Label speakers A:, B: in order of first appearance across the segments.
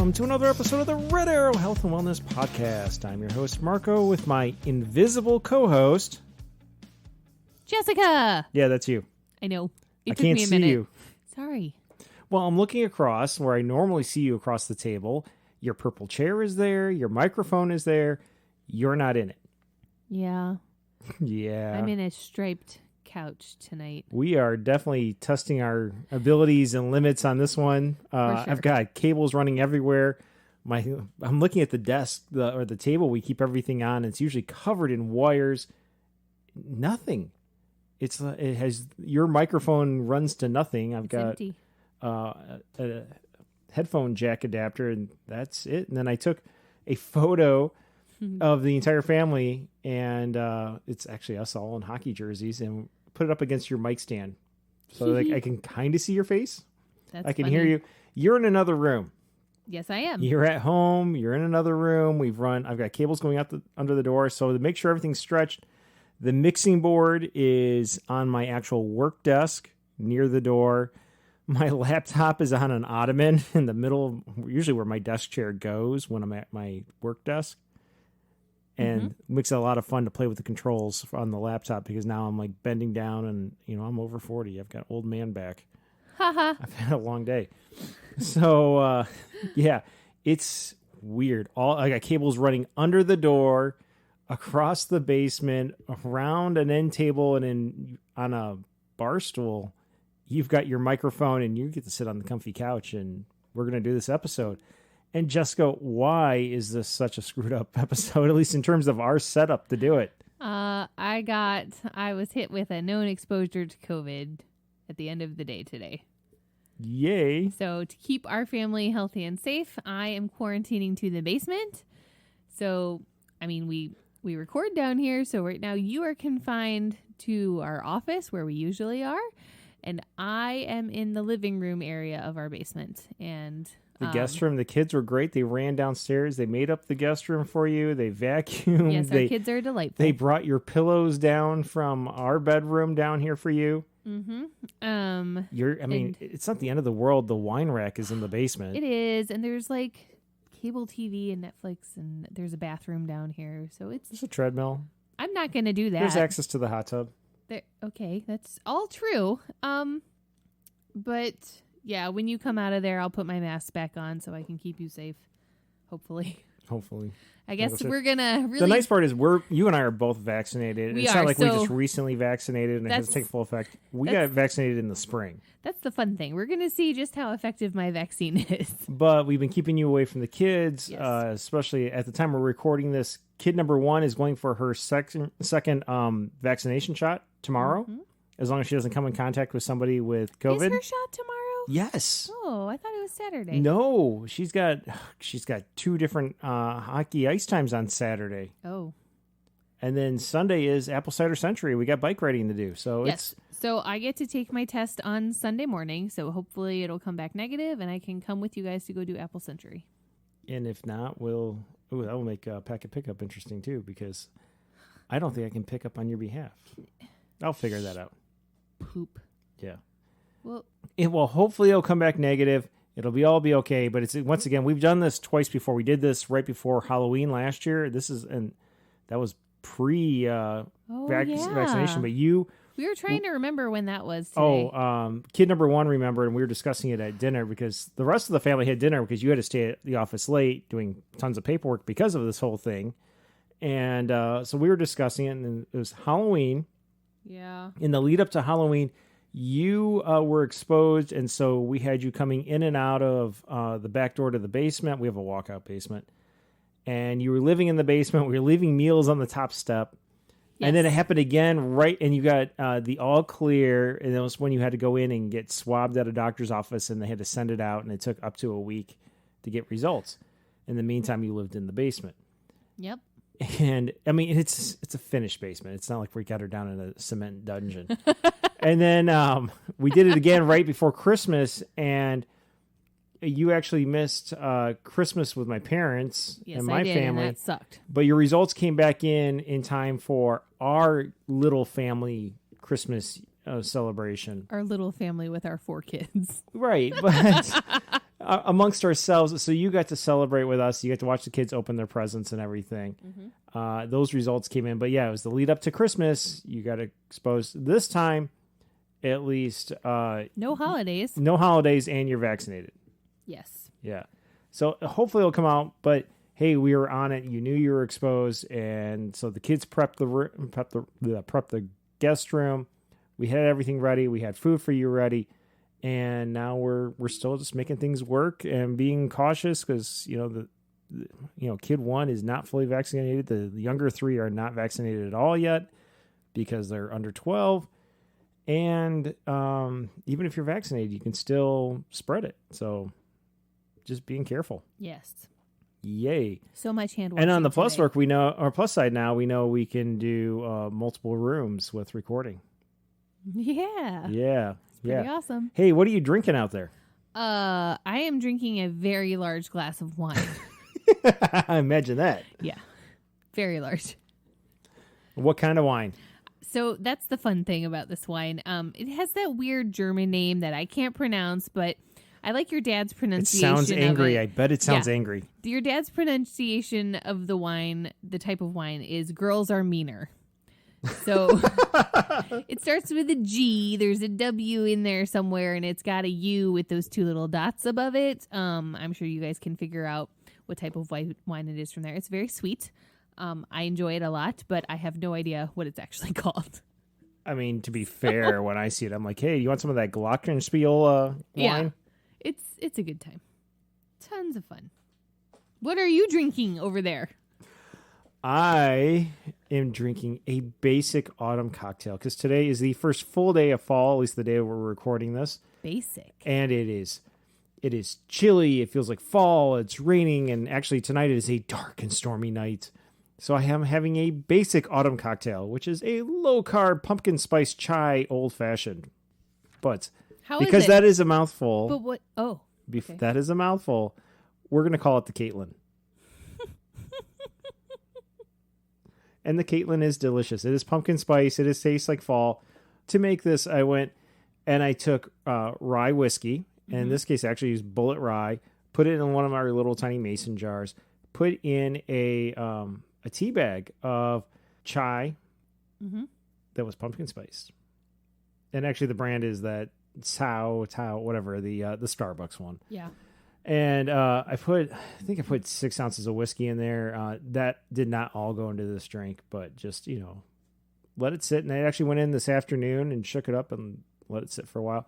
A: welcome to another episode of the Red Arrow Health and Wellness Podcast. I'm your host, Marco, with my invisible co-host...
B: Jessica!
A: Yeah, that's you.
B: I know.
A: I can't see you.
B: Sorry.
A: Well, I'm looking across where I normally see you across the table. Your purple chair is there. Your microphone is there. You're not in it.
B: Yeah.
A: Yeah.
B: I'm in a striped couch tonight.
A: We are definitely testing our abilities and limits on this one.
B: Sure.
A: I've got cables running everywhere. I'm looking at the desk or the table we keep everything on. It's usually covered in wires. Nothing. It has your microphone runs to nothing. I've got
B: empty.
A: A headphone jack adapter, and that's it. And then I took a photo of the entire family, and it's actually us all in hockey jerseys, and put it up against your mic stand, so like I can kind of see your face. I can hear you. You're in another room.
B: Yes, I am.
A: You're at home. You're in another room. I've got cables going out under the door, so to make sure everything's stretched. The mixing board is on my actual work desk near the door. My laptop is on an ottoman in the middle, usually where my desk chair goes when I'm at my work desk. And makes it a lot of fun to play with the controls on the laptop because now I'm like bending down and, I'm over 40. I've got old man back.
B: Haha.
A: I've had a long day. So, yeah, it's weird. I got cables running under the door, across the basement, around an end table, and on a bar stool. You've got your microphone and you get to sit on the comfy couch, and we're going to do this episode. And Jessica, why is this such a screwed up episode, at least in terms of our setup to do it?
B: I was hit with a known exposure to COVID at the end of the day today.
A: Yay.
B: So to keep our family healthy and safe, I am quarantining to the basement. So, we record down here. So right now you are confined to our office where we usually are. And I am in the living room area of our basement. And
A: the guest room, the kids were great. They ran downstairs. They made up the guest room for you. They vacuumed.
B: Yes, our kids are delightful.
A: They brought your pillows down from our bedroom down here for you.
B: Mm-hmm.
A: It's not the end of the world. The wine rack is in the basement.
B: It is. And there's like cable TV and Netflix, and there's a bathroom down here. So
A: There's a treadmill.
B: I'm not going to do that.
A: There's access to the hot tub.
B: Okay, that's all true. But yeah, when you come out of there, I'll put my mask back on so I can keep you safe. Hopefully. I guess we're gonna really.
A: The nice part is you and I are both vaccinated. It's not like we just recently vaccinated and it has to take full effect. We got vaccinated in the spring.
B: That's the fun thing. We're gonna see just how effective my vaccine is.
A: But we've been keeping you away from the kids,
B: yes.
A: Especially at the time we're recording this. Kid number 1 is going for her second vaccination shot tomorrow, as long as she doesn't come in contact with somebody with COVID.
B: Is her shot tomorrow?
A: Yes.
B: Oh, I thought it was Saturday.
A: No, she's got 2 different hockey ice times on Saturday.
B: Oh.
A: And then Sunday is Apple Cider Century. We got bike riding to do. So
B: yes. So I get to take my test on Sunday morning. So hopefully it'll come back negative and I can come with you guys to go do Apple Century.
A: And if not, that will make packet pickup interesting too, because I don't think I can pick up on your behalf. I'll figure that out.
B: Poop.
A: Yeah.
B: Well,
A: hopefully it'll come back negative. It'll all be okay. But it's once again, we've done this twice before. We did this right before Halloween last year. That was pre vaccination. But
B: we were trying to remember when that was today.
A: Kid number 1 remembered, and we were discussing it at dinner because the rest of the family had dinner because you had to stay at the office late doing tons of paperwork because of this whole thing. And so we were discussing it, and it was Halloween.
B: Yeah.
A: In the lead up to Halloween, you were exposed, and so we had you coming in and out of the back door to the basement. We have a walkout basement. And you were living in the basement. We were leaving meals on the top step. Yes. And then it happened again, right? And you got the all clear, and it was when you had to go in and get swabbed at a doctor's office, and they had to send it out, and it took up to a week to get results. In the meantime, you lived in the basement.
B: Yep.
A: And it's a finished basement. It's not like we got her down in a cement dungeon. And then we did it again right before Christmas, and you actually missed Christmas with my parents and my family.
B: And that sucked.
A: But your results came back in time for our little family Christmas celebration.
B: Our little family with our 4 kids.
A: Right. But amongst ourselves. So you got to celebrate with us. You got to watch the kids open their presents and everything. Those results came in. But yeah, it was the lead up to Christmas. You got exposed this time, at least.
B: No holidays.
A: No holidays, and you're vaccinated.
B: Yes.
A: Yeah. So hopefully it'll come out. But hey, we were on it. You knew you were exposed, and so the kids prepped the guest room. We had everything ready. We had food for you ready, and now we're still just making things work and being cautious because kid 1 is not fully vaccinated. The younger 3 are not vaccinated at all yet because they're under 12, and even if you're vaccinated, you can still spread it. So just being careful.
B: Yes.
A: Yay.
B: So much hand washing.
A: And on the plus side now, we know we can do multiple rooms with recording.
B: Yeah.
A: Yeah.
B: It's pretty awesome.
A: Hey, what are you drinking out there?
B: I am drinking a very large glass of wine.
A: I imagine that.
B: Yeah. Very large.
A: What kind of wine?
B: So that's the fun thing about this wine. It has that weird German name that I can't pronounce, but I like your dad's pronunciation.
A: It sounds angry. I bet it sounds angry.
B: Your dad's pronunciation of the wine, the type of wine, is girls are meaner. So it starts with a G. There's a W in there somewhere, and it's got a U with those 2 little dots above it. I'm sure you guys can figure out what type of wine it is from there. It's very sweet. I enjoy it a lot, but I have no idea what it's actually called.
A: I mean, to be fair, when I see it, I'm like, hey, you want some of that Glockenspiel wine?
B: Yeah, it's a good time. Tons of fun. What are you drinking over there?
A: I am drinking a basic autumn cocktail because today is the first full day of fall, at least the day we're recording this.
B: Basic.
A: And it is chilly. It feels like fall. It's raining. And actually tonight it is a dark and stormy night. So I am having a basic autumn cocktail, which is a low-carb pumpkin spice chai old-fashioned. But because that is a mouthful.
B: But what? Oh.
A: Okay. That is a mouthful. We're going to call it the Caitlynn. And the Caitlynn is delicious. It is pumpkin spice. It tastes like fall. To make this, I went and I took rye whiskey. And in this case, I actually used bullet rye. Put it in one of our little tiny mason jars. Put in a tea bag of chai that was pumpkin spice. And actually, the brand is that Tao, whatever, the Starbucks one.
B: Yeah.
A: And I think I put 6 ounces of whiskey in there. That did not all go into this drink, but just, let it sit. And I actually went in this afternoon and shook it up and let it sit for a while.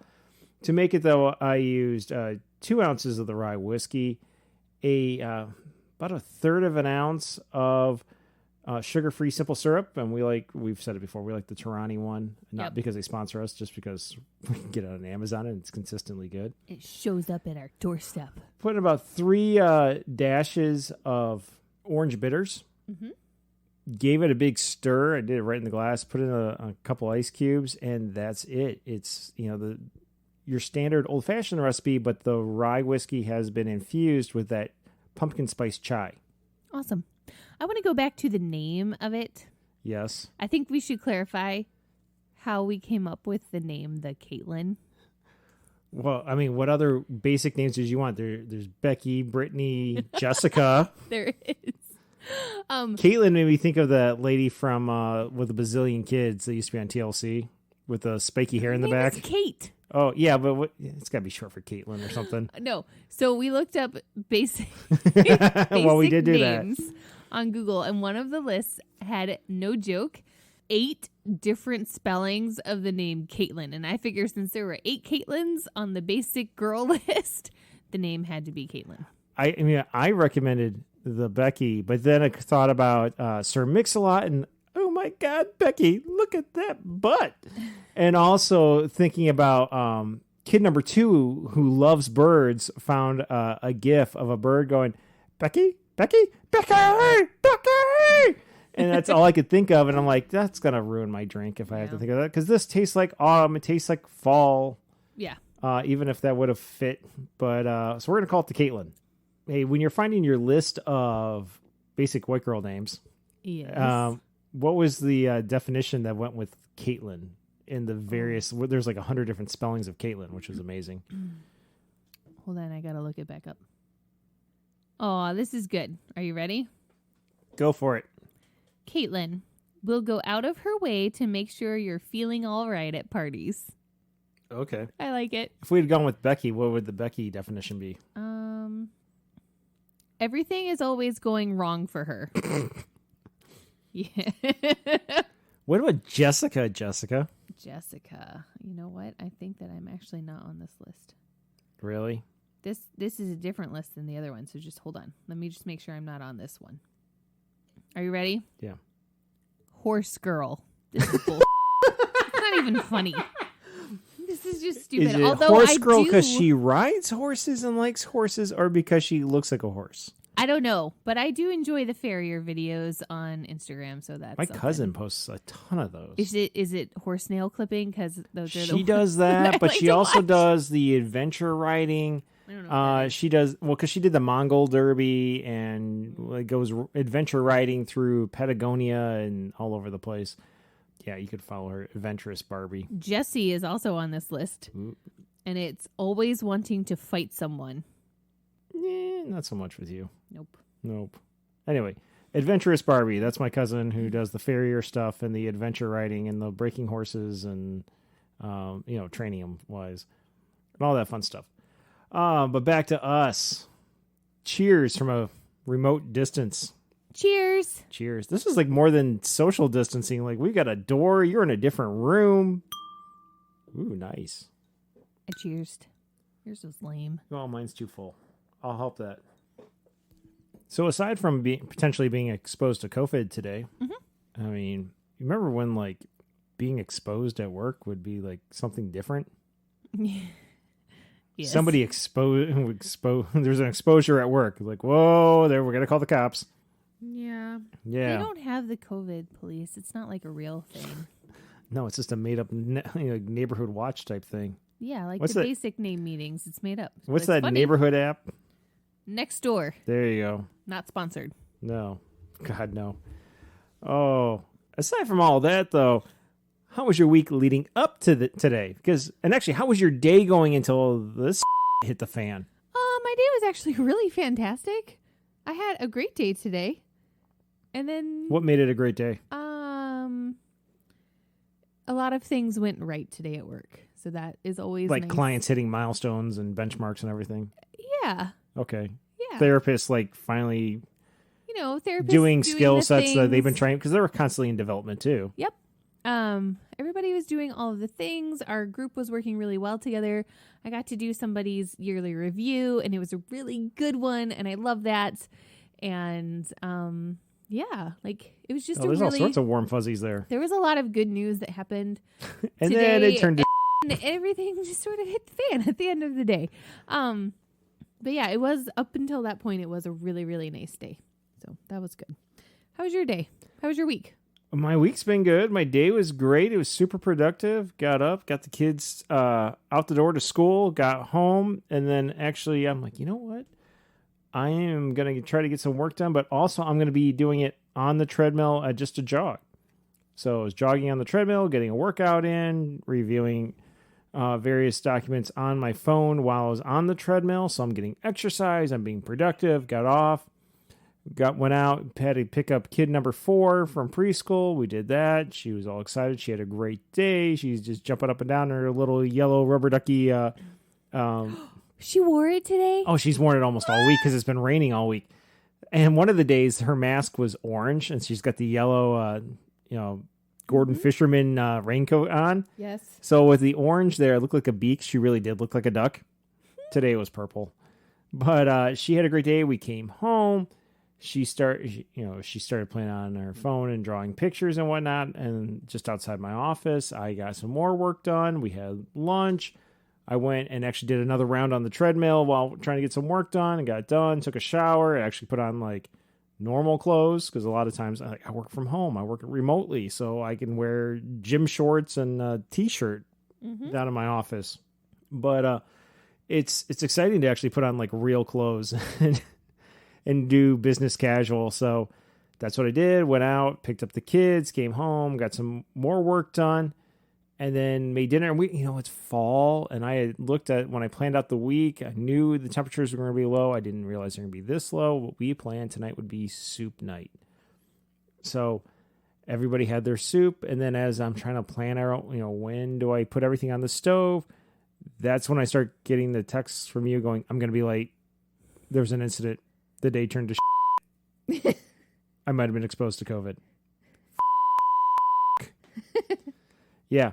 A: To make it, though, I used 2 ounces of the rye whiskey, about a third of an ounce of sugar-free simple syrup. And we've said it before, we like the Tarani one, not because they sponsor us, just because we can get it on Amazon and it's consistently good.
B: It shows up at our doorstep.
A: Put in about 3 dashes of orange bitters. Gave it a big stir. I did it right in the glass. Put in a couple ice cubes, and that's it. It's your standard old-fashioned recipe, but the rye whiskey has been infused with that pumpkin spice chai.
B: Awesome. I want to go back to the name of it.
A: Yes.
B: I think we should clarify how we came up with the name, the Caitlynn.
A: Well, I mean, what other basic names did you want? There's Becky, Brittany, Jessica.
B: There is.
A: Caitlynn made me think of that lady from with a bazillion kids that used to be on TLC with the spiky hair in the back.
B: It's Kate.
A: Oh, yeah, but it's got to be short for Caitlyn or something.
B: No. So we looked up basic
A: well, we did do
B: names on Google, and one of the lists had, no joke, 8 different spellings of the name Caitlynn. And I figure since there were 8 Caitlyns on the basic girl list, the name had to be Caitlynn.
A: I mean, I recommended the Becky, but then I thought about Sir Mix-a-Lot and, oh my God, Becky, look at that butt. And also thinking about kid number 2 who loves birds found a gif of a bird going, Becky, Becky, Becky, Becky. And that's all I could think of. And I'm like, that's going to ruin my drink if I have to think of that. Because this tastes like autumn. It tastes like fall.
B: Yeah.
A: Even if that would have fit. But so we're going to call it the Caitlynn. Hey, when you're finding your list of basic white girl names,
B: yes.
A: What was the definition that went with Caitlynn in the various? There's like 100 different spellings of Caitlyn, which was amazing.
B: Hold on, I gotta look it back up. Oh, this is good. Are you ready?
A: Go for it.
B: Caitlynn will go out of her way to make sure you're feeling all right at parties.
A: Okay.
B: I like it.
A: If we had gone with Becky, what would the Becky definition be?
B: Everything is always going wrong for her. Yeah.
A: What about Jessica? Jessica.
B: You know what? I think that I'm actually not on this list.
A: Really?
B: This is a different list than the other one, so just hold on. Let me just make sure I'm not on this one. Are you ready?
A: Yeah.
B: Horse girl. This is bull. It's not even funny. This is just stupid.
A: Is it
B: Although
A: horse
B: I
A: girl
B: do,
A: because she rides horses and likes horses, or because she looks like a horse?
B: I don't know, but I do enjoy the farrier videos on Instagram. So that's
A: My
B: something.
A: cousin posts a ton of those.
B: Is it horse nail clipping? Because those are
A: She does that, but
B: like
A: she
B: to
A: also
B: watch.
A: does the adventure riding.
B: I don't know what that is.
A: She does because she did the Mongol Derby and goes adventure riding through Patagonia and all over the place. Yeah, you could follow her, Adventurous Barbie.
B: Jessie is also on this list,
A: Ooh.
B: and it's always wanting to fight someone.
A: Not so much with you.
B: Nope.
A: Anyway, Adventurous Barbie. That's my cousin who does the farrier stuff and the adventure riding and the breaking horses and training them wise and all that fun stuff. But back to us. Cheers from a remote distance.
B: Cheers.
A: Cheers. This is like more than social distancing. Like we got a door. You're in a different room. Ooh, nice.
B: I cheersed. Yours was lame.
A: Oh, mine's too full. I'll help that. So aside from potentially being exposed to COVID today, I mean, you remember when like being exposed at work would be like something different?
B: Yes.
A: Somebody there's an exposure at work. Like, whoa, there, we're going to call the cops.
B: Yeah.
A: Yeah.
B: They don't have the COVID police. It's not like a real thing.
A: No, it's just a made up neighborhood watch type thing.
B: Yeah, like
A: What's
B: the
A: that?
B: basic name meetings. It's made up.
A: What's
B: But it's
A: that
B: funny.
A: neighborhood app?
B: Next door.
A: There you go.
B: Not sponsored.
A: No. God, no. Oh, aside from all that, though, how was your week leading up to today? And actually, how was your day going until this hit the fan?
B: My day was actually really fantastic. I had a great day today. And then
A: What made it a great day?
B: a lot of things went right today at work. So that is always
A: Like
B: nice.
A: clients hitting milestones and benchmarks and everything?
B: Yeah.
A: Okay.
B: Yeah.
A: Therapists like finally
B: Therapists
A: doing skill
B: the
A: sets that they've been
B: things.
A: trying, because they were constantly in development too.
B: Yep. Everybody was doing all of the things. Our group was working really well together. I got to do somebody's yearly review, and it was a really good one, and I love that. And yeah, like it was just
A: There's all sorts of warm fuzzies there.
B: there was a lot of good news that happened
A: And
B: today,
A: then it turned to
B: and everything just sort of hit the fan at the end of the day. But yeah, it was up until that point, it was a really, really nice day. So that was good. How was your day? How was your week?
A: My week's been good. My day was great. It was super productive. Got up, got the kids out the door to school, got home, and then actually I'm like, you know what? I am going to try to get some work done, but also I'm going to be doing it on the treadmill just a jog. So I was jogging on the treadmill, getting a workout in, reviewing various documents on my phone while I was on the treadmill. So I'm getting exercise. I'm being productive. Got off. Went out, had to pick up kid number 4 from preschool. We did that. She was all excited. She had a great day. She's just jumping up and down in her little yellow rubber ducky.
B: She wore it today?
A: Oh, she's worn it almost all week because it's been raining all week. And one of the days, her mask was orange, and she's got the yellow, Gordon Fisherman raincoat on.
B: Yes.
A: So with the orange there, it looked like a beak. She really did look like a duck. Today it was purple. But she had a great day. We came home. She started playing on her phone and drawing pictures and whatnot. And just outside my office, I got some more work done. We had lunch. I went and actually did another round on the treadmill while trying to get some work done and got done. Took a shower. I actually put on like normal clothes because a lot of times I work from home. I work remotely, so I can wear gym shorts and a t-shirt down in my office. But it's exciting to actually put on like real clothes and do business casual. So that's what I did. Went out, picked up the kids, came home, got some more work done. and then made dinner. And it's fall, and I had looked at when I planned out the week. I knew the temperatures were going to be low. I didn't realize they're going to be this low. What we planned tonight would be soup night. So everybody had their soup, and then as I'm trying to plan out, when do I put everything on the stove? That's when I start getting the texts from you going, I'm going to be late. There was an incident. The day turned to shit. I might have been exposed to COVID. Yeah.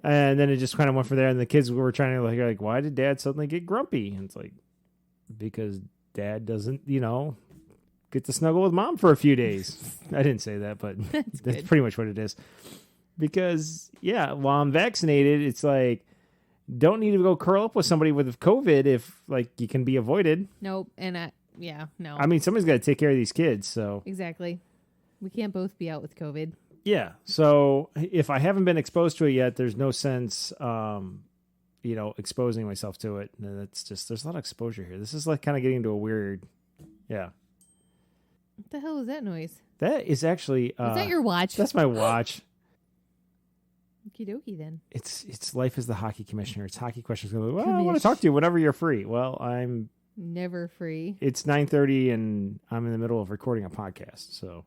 A: And then it just kind of went from there, and the kids were trying to like, why did Dad suddenly get grumpy? And it's like, because Dad doesn't, get to snuggle with Mom for a few days. I didn't say that, but that's pretty much what it is. Because, while I'm vaccinated, it's like, don't need to go curl up with somebody with COVID if, you can be avoided.
B: Nope. And, no.
A: I mean, somebody's got to take care of these kids, so.
B: Exactly. We can't both be out with COVID.
A: Yeah. So if I haven't been exposed to it yet, there's no sense, exposing myself to it. That's just, there's a lot of exposure here. This is kind of getting into a weird, yeah.
B: What the hell is that noise?
A: That is actually...
B: is that your watch?
A: That's my watch.
B: Okie dokie then.
A: It's life as the hockey commissioner. It's hockey questions. Well, I want to talk to you whenever you're free. Well, I'm...
B: Never free.
A: It's 9:30 and I'm in the middle of recording a podcast, so...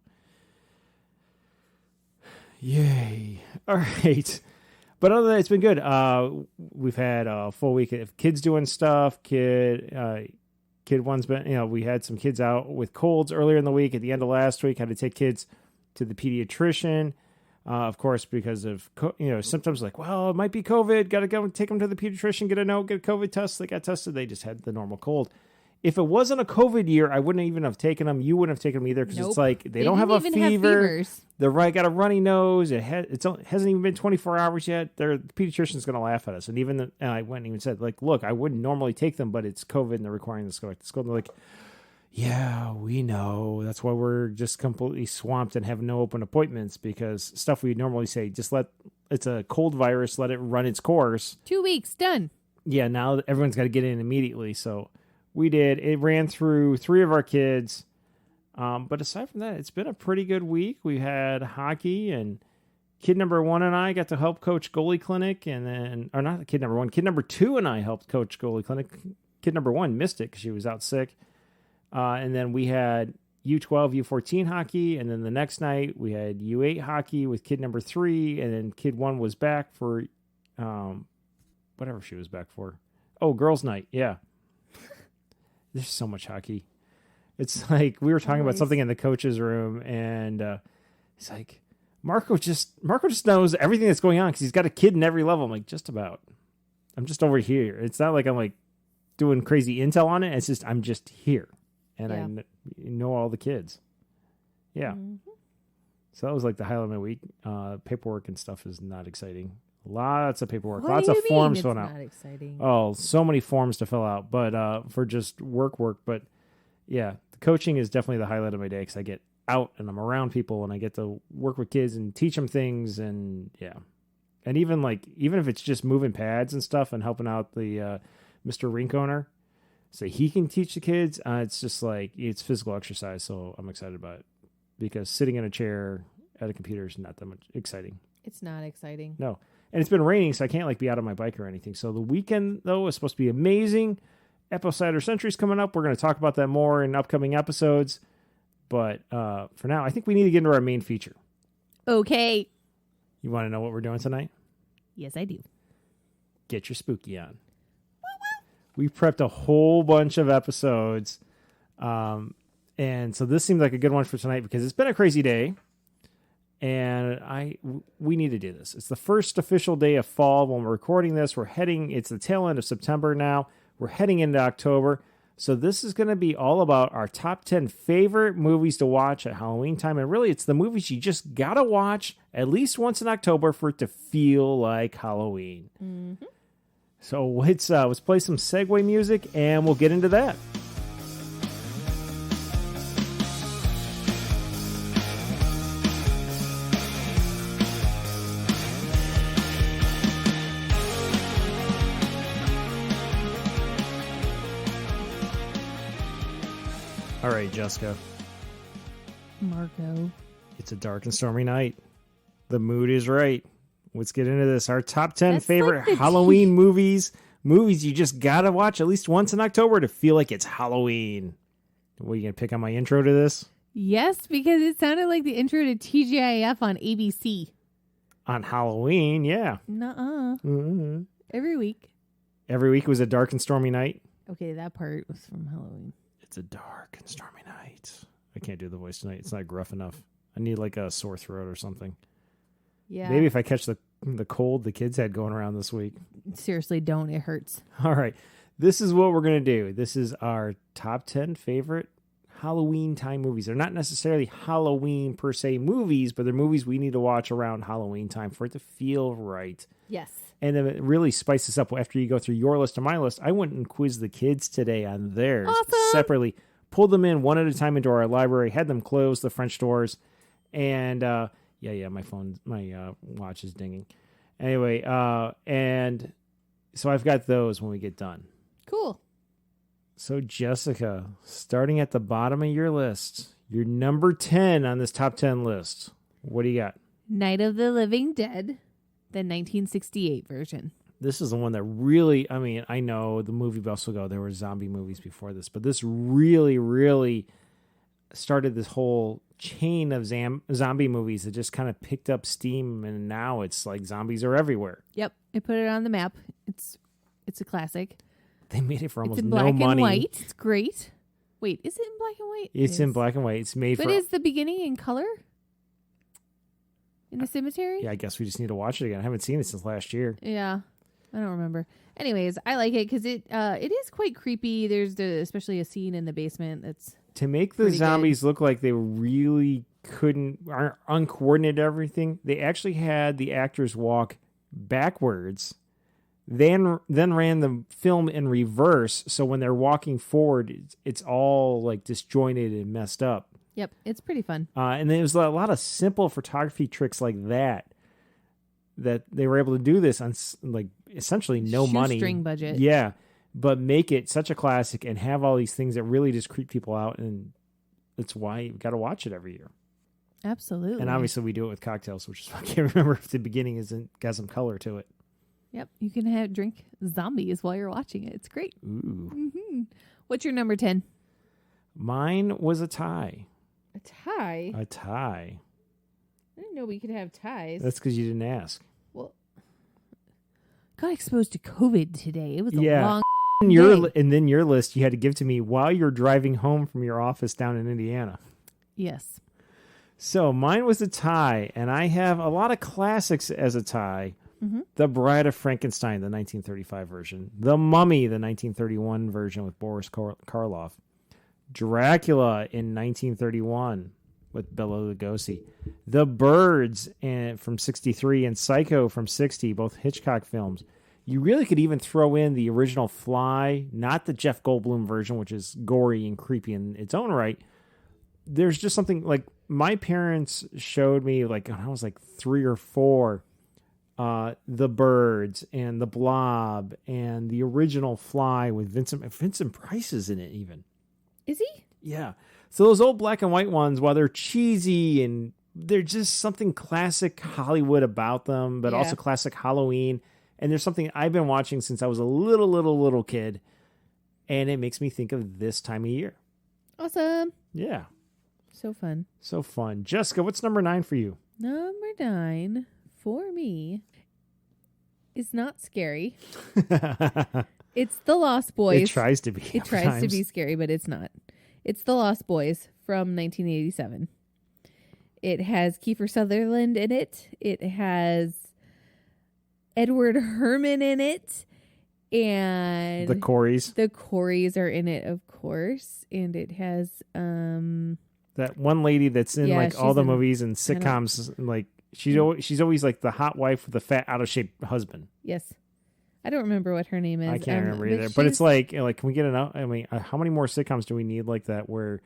A: Yay. All right. But other than that, it's been good. We've had a full week of kids doing stuff. Kid one's been, we had some kids out with colds earlier in the week. At the end of last week, had to take kids to the pediatrician. Of course, because of, symptoms like, well, it might be COVID. Got to go and take them to the pediatrician, get a note, get a COVID test. They got tested. They just had the normal cold. If it wasn't a COVID year, I wouldn't even have taken them. You wouldn't have taken them either because it's like they don't have a fever. They're got a runny nose. It hasn't even been 24 hours yet. The pediatrician's going to laugh at us. And even I went and even said, look, I wouldn't normally take them, but it's COVID and they're requiring this to go back to school. And they're like, yeah, we know. That's why we're just completely swamped and have no open appointments because stuff we normally say, it's a cold virus, let it run its course.
B: 2 weeks, done.
A: Yeah, now everyone's got to get in immediately. So we did. It ran through 3 of our kids. But aside from that, it's been a pretty good week. We had hockey, and kid number 1 and I got to help coach goalie clinic. And then, or not kid number 1, kid number 2 and I helped coach goalie clinic. Kid number 1 missed it because she was out sick. And then we had U12, U14 hockey. And then the next night we had U8 hockey with kid number 3. And then kid 1 was back for whatever she was back for. Oh, girls' night. Yeah. There's so much hockey. It's like we were talking about something in the coach's room, and he's like, Marco just knows everything that's going on because he's got a kid in every level. I'm like, just about. I'm just over here. It's not like I'm doing crazy intel on it. It's just I'm just here, and I know all the kids. Yeah. Mm-hmm. So that was the highlight of my week. Paperwork and stuff is not exciting. Lots of paperwork, lots of forms filling out. Not exciting. Oh, so many forms to fill out, but for just work. But yeah, the coaching is definitely the highlight of my day because I get out and I'm around people and I get to work with kids and teach them things and yeah, and even if it's just moving pads and stuff and helping out the Mr. Rink owner, so he can teach the kids. It's just it's physical exercise, so I'm excited about it because sitting in a chair at a computer is not that much exciting.
B: It's not exciting.
A: No. And it's been raining, so I can't be out on my bike or anything. So the weekend, though, is supposed to be amazing. Apple Cider Century is coming up. We're going to talk about that more in upcoming episodes. But for now, I think we need to get into our main feature.
B: Okay.
A: You want to know what we're doing tonight?
B: Yes, I do.
A: Get your spooky on. We prepped a whole bunch of episodes. And so this seems like a good one for tonight because it's been a crazy day. And we need to do this. It's the first official day of fall when we're recording this. It's the tail end of September now. We're heading into October. So this is going to be all about our top 10 favorite movies to watch at Halloween time. And really, it's the movies you just got to watch at least once in October for it to feel like Halloween. Mm-hmm. So let's play some segue music and we'll get into that. All right, Jessica.
B: Marco.
A: It's a dark and stormy night. The mood is right. let's get into this. Our top 10
B: That's
A: favorite
B: like the
A: Halloween movies. Movies you just gotta watch at least once in October to feel like it's Halloween. What, you gonna pick on my intro to this?
B: Yes, because it sounded like the intro to TGIF on ABC.
A: On Halloween, yeah.
B: Nuh-uh.
A: Mm-hmm.
B: Every week.
A: Every week was a dark and stormy night.
B: Okay, that part was from Halloween.
A: It's a dark and stormy night. I can't do the voice tonight. It's not gruff enough. I need like a sore throat or something.
B: Yeah.
A: Maybe if I catch the cold the kids had going around this week.
B: Seriously, don't. It hurts.
A: All right. This is what we're going to do. This is our top 10 favorite Halloween time movies. They're not necessarily Halloween per se movies, but they're movies we need to watch around Halloween time for it to feel right.
B: Yes.
A: And then it really spices up after you go through your list or my list. I went and quizzed the kids today on theirs separately. Pulled them in one at a time into our library, had them close the French doors, and my watch is dinging. Anyway, and so I've got those when we get done.
B: Cool.
A: So Jessica, starting at the bottom of your list, you're number 10 on this top 10 list. What do you got?
B: Night of the Living Dead, the 1968 version.
A: This is the one that really, I mean, I know the movie Bus will go, there were zombie movies before this, but this really, really started this whole chain of zombie movies that just kind of picked up steam, and now it's like zombies are everywhere.
B: Yep, it put it on the map. It's a classic.
A: They made it for almost
B: it's in
A: no
B: black
A: money.
B: And white. It's great. Wait, is it in black and white?
A: It's in black and white. It's made
B: but
A: for.
B: But is the beginning in color? In the cemetery?
A: Yeah, I guess we just need to watch it again. I haven't seen it since last year.
B: Yeah, I don't remember. Anyways, I like it because it is quite creepy. There's especially a scene in the basement that's
A: to make the zombies look like they really aren't uncoordinated everything. They actually had the actors walk backwards. Then ran the film in reverse, so when they're walking forward, it's all like disjointed and messed up.
B: Yep, it's pretty fun.
A: And there was a lot of simple photography tricks like that they were able to do this on like essentially no money,
B: shoestring budget.
A: Yeah, but make it such a classic and have all these things that really just creep people out, and that's why you've got to watch it every year.
B: Absolutely.
A: And obviously we do it with cocktails, which is I can't remember if the beginning got some color to it.
B: Yep, you can drink zombies while you're watching it. It's great.
A: Ooh.
B: Mm-hmm. What's your number 10?
A: Mine was a tie.
B: A tie?
A: A tie.
B: I didn't know we could have ties.
A: That's because you didn't ask.
B: Well, got exposed to COVID today. It was a long
A: day. And then your list you had to give to me while you're driving home from your office down in Indiana.
B: Yes.
A: So mine was a tie, and I have a lot of classics as a tie. Mm-hmm. The Bride of Frankenstein, the 1935 version. The Mummy, the 1931 version with Boris Karloff. Dracula in 1931 with Bela Lugosi. The Birds from 63 and Psycho from 60, both Hitchcock films. You really could even throw in the original Fly, not the Jeff Goldblum version, which is gory and creepy in its own right. There's just something like my parents showed me like when I was like 3 or 4. The Birds and The Blob and the original Fly with Vincent Price is in it even.
B: Is he?
A: Yeah. So those old black and white ones, while they're cheesy and they're just something classic Hollywood about them, but also classic Halloween. And there's something I've been watching since I was a little kid, and it makes me think of this time of year.
B: Awesome.
A: Yeah.
B: So fun.
A: So fun. Jessica, what's number 9 for you?
B: Number 9 for me is not scary. It's The Lost Boys.
A: It tries to be.
B: It tries to be scary, but it's not. It's The Lost Boys from 1987. It has Kiefer Sutherland in it. It has Edward Herrmann in it. And
A: the Coreys.
B: The Coreys are in it, of course. And it has
A: that one lady that's in like all the movies and sitcoms. Like she's always like the hot wife with the fat, out of shape husband.
B: Yes. I don't remember what her name is.
A: I can't remember either. But it's like, can we get enough? I mean, how many more sitcoms do we need like that where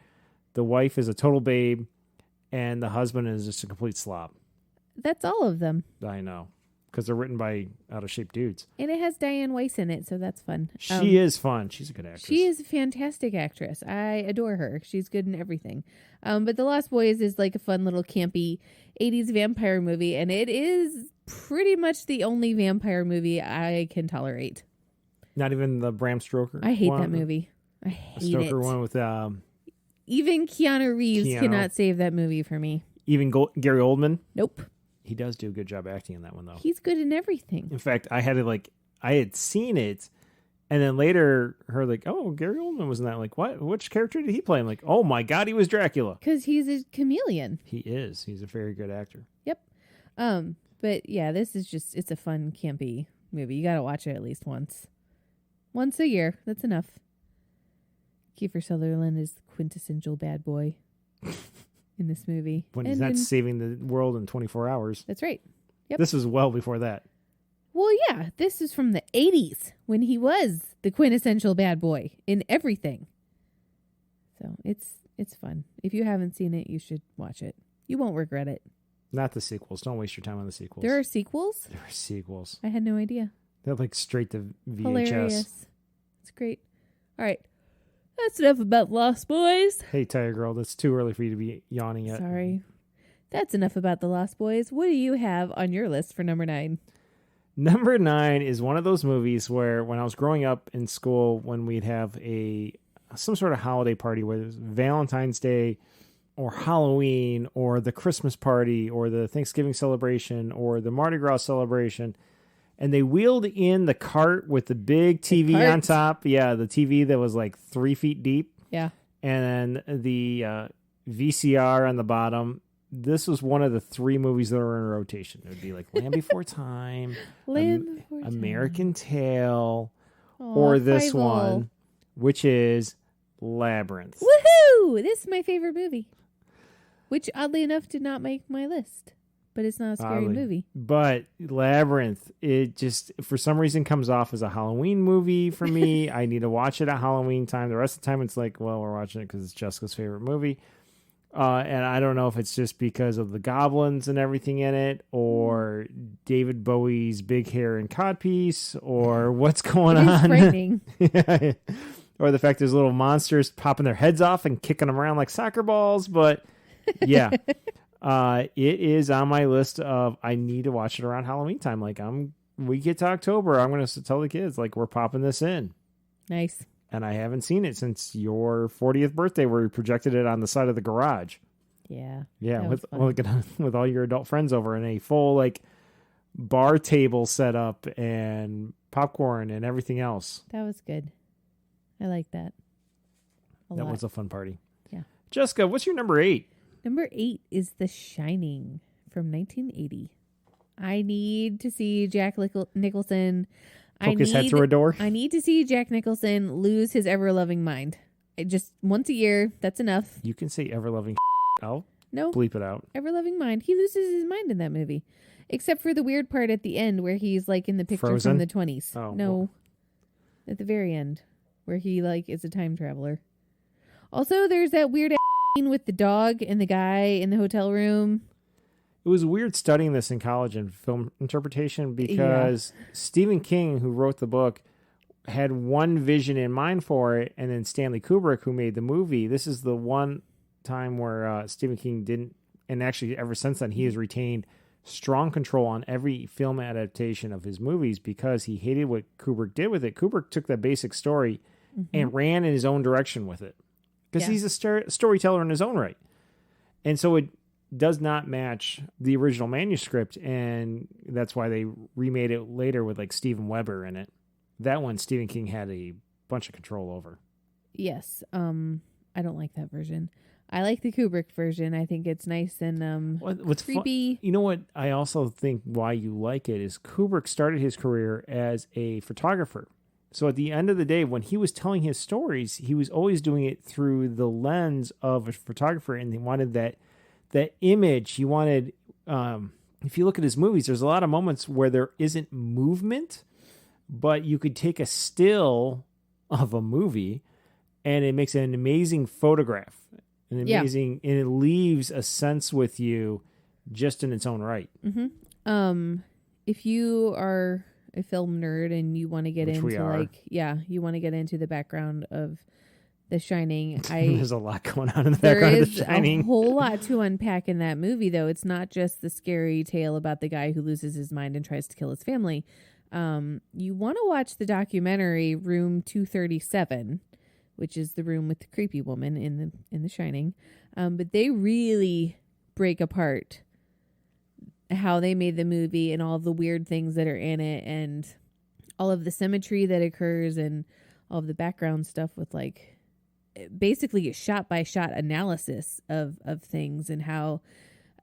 A: the wife is a total babe and the husband is just a complete slob?
B: That's all of them.
A: I know. Because they're written by out of shape dudes.
B: And it has Diane Weiss in it, so that's fun.
A: She is fun. She's a good actress.
B: She is a fantastic actress. I adore her. She's good in everything. But The Lost Boys is like a fun little campy 80s vampire movie, and it is pretty much the only vampire movie I can tolerate.
A: Not even the Bram Stoker.
B: I hate that movie. I hate
A: Stoker
B: it.
A: one with
B: even Keanu Reeves cannot save that movie for me.
A: even Gary Oldman.
B: Nope.
A: He does do a good job acting in that one though.
B: He's good in everything.
A: In fact, I had seen it, and then later heard like, oh, Gary Oldman was in that. Like, what? Which character did he play? I'm like, oh my god, he was Dracula.
B: Because he's a chameleon.
A: He is. He's a very good actor.
B: Yep. But yeah, this is just, it's a fun, campy movie. You got to watch it at least once. Once a year. That's enough. Kiefer Sutherland is the quintessential bad boy in this movie.
A: When he's not saving the world in 24 hours.
B: That's right. Yep.
A: This was well before that.
B: Well, yeah, this is from the 80s when he was the quintessential bad boy in everything. So it's fun. If you haven't seen it, you should watch it. You won't regret it.
A: Not the sequels. Don't waste your time on the sequels.
B: There are sequels?
A: There are sequels.
B: I had no idea.
A: They're like straight to VHS.
B: Hilarious. It's great. All right. That's enough about Lost Boys.
A: Hey, Tiger Girl, that's too early for you to be yawning yet.
B: Sorry. That's enough about the Lost Boys. What do you have on your list for number 9?
A: Number 9 is one of those movies where when I was growing up in school, when we'd have some sort of holiday party, whether it was Valentine's Day or Halloween or the Christmas party or the Thanksgiving celebration or the Mardi Gras celebration, and they wheeled in the cart with the big TV on top. Yeah, the TV that was like 3 feet deep.
B: Yeah.
A: And then the VCR on the bottom. This was one of the 3 movies that were in rotation. It would be like Land Before Time, American Tail, or this one, which is Labyrinth.
B: Woohoo! This is my favorite movie, which oddly enough did not make my list, but it's not a scary movie.
A: But Labyrinth, it just, for some reason, comes off as a Halloween movie for me. I need to watch it at Halloween time. The rest of the time, it's like, well, we're watching it because it's Jessica's favorite movie. And I don't know if it's just because of the goblins and everything in it, or David Bowie's big hair and codpiece, or what's going on. It's frightening. Yeah. Or the fact there's little monsters popping their heads off and kicking them around like soccer balls. But yeah, it is on my list of I need to watch it around Halloween time. Like we get to October, I'm going to tell the kids like we're popping this in.
B: Nice.
A: And I haven't seen it since your 40th birthday where we projected it on the side of the garage.
B: Yeah.
A: Yeah, with all your adult friends over and a full like bar table set up and popcorn and everything else.
B: That was good. I like that.
A: That was a fun party.
B: Yeah.
A: Jessica, what's your number 8?
B: Number 8 is The Shining from 1980. I need to see Jack Nicholson...
A: Poke his head through a door?
B: I need to see Jack Nicholson lose his ever-loving mind. Just once a year, that's enough.
A: You can say ever-loving out.
B: No.
A: Bleep it out.
B: Ever-loving mind. He loses his mind in that movie. Except for the weird part at the end where he's like in the picture
A: Frozen?
B: from the 20s.
A: Oh,
B: no.
A: well.
B: At the very end. Where he like is a time traveler. Also, there's that weird scene with the dog and the guy in the hotel room.
A: It was weird studying this in college in film interpretation because Stephen King, who wrote the book, had one vision in mind for it, and then Stanley Kubrick, who made the movie. This is the one time where Stephen King didn't, and actually ever since then, he has retained strong control on every film adaptation of his movies because he hated what Kubrick did with it. Kubrick took that basic story and ran in his own direction with it because he's a storyteller in his own right. And so it does not match the original manuscript, and that's why they remade it later with like Steven Weber in it. That one Stephen King had a bunch of control over.
B: Yes. I don't like that version. I like the Kubrick version. I think it's nice and
A: what's
B: creepy.
A: You know what I also think why you like it is Kubrick started his career as a photographer. So at the end of the day, when he was telling his stories, he was always doing it through the lens of a photographer, and he wanted that image. He wanted, if you look at his movies, there's a lot of moments where there isn't movement, but you could take a still of a movie and it makes an amazing photograph. And it leaves a sense with you just in its own right.
B: Mm-hmm. If you are a film nerd and you want to get you want to get into the background of The Shining.
A: There's a lot going on in the
B: There
A: background of
B: is
A: The Shining.
B: a whole lot to unpack in that movie, though. It's not just the scary tale about the guy who loses his mind and tries to kill his family. You want to watch the documentary Room 237, which is the room with the creepy woman in the Shining. But they really break apart how they made the movie and all the weird things that are in it and all of the symmetry that occurs and all of the background stuff with like basically a shot by shot analysis of things and how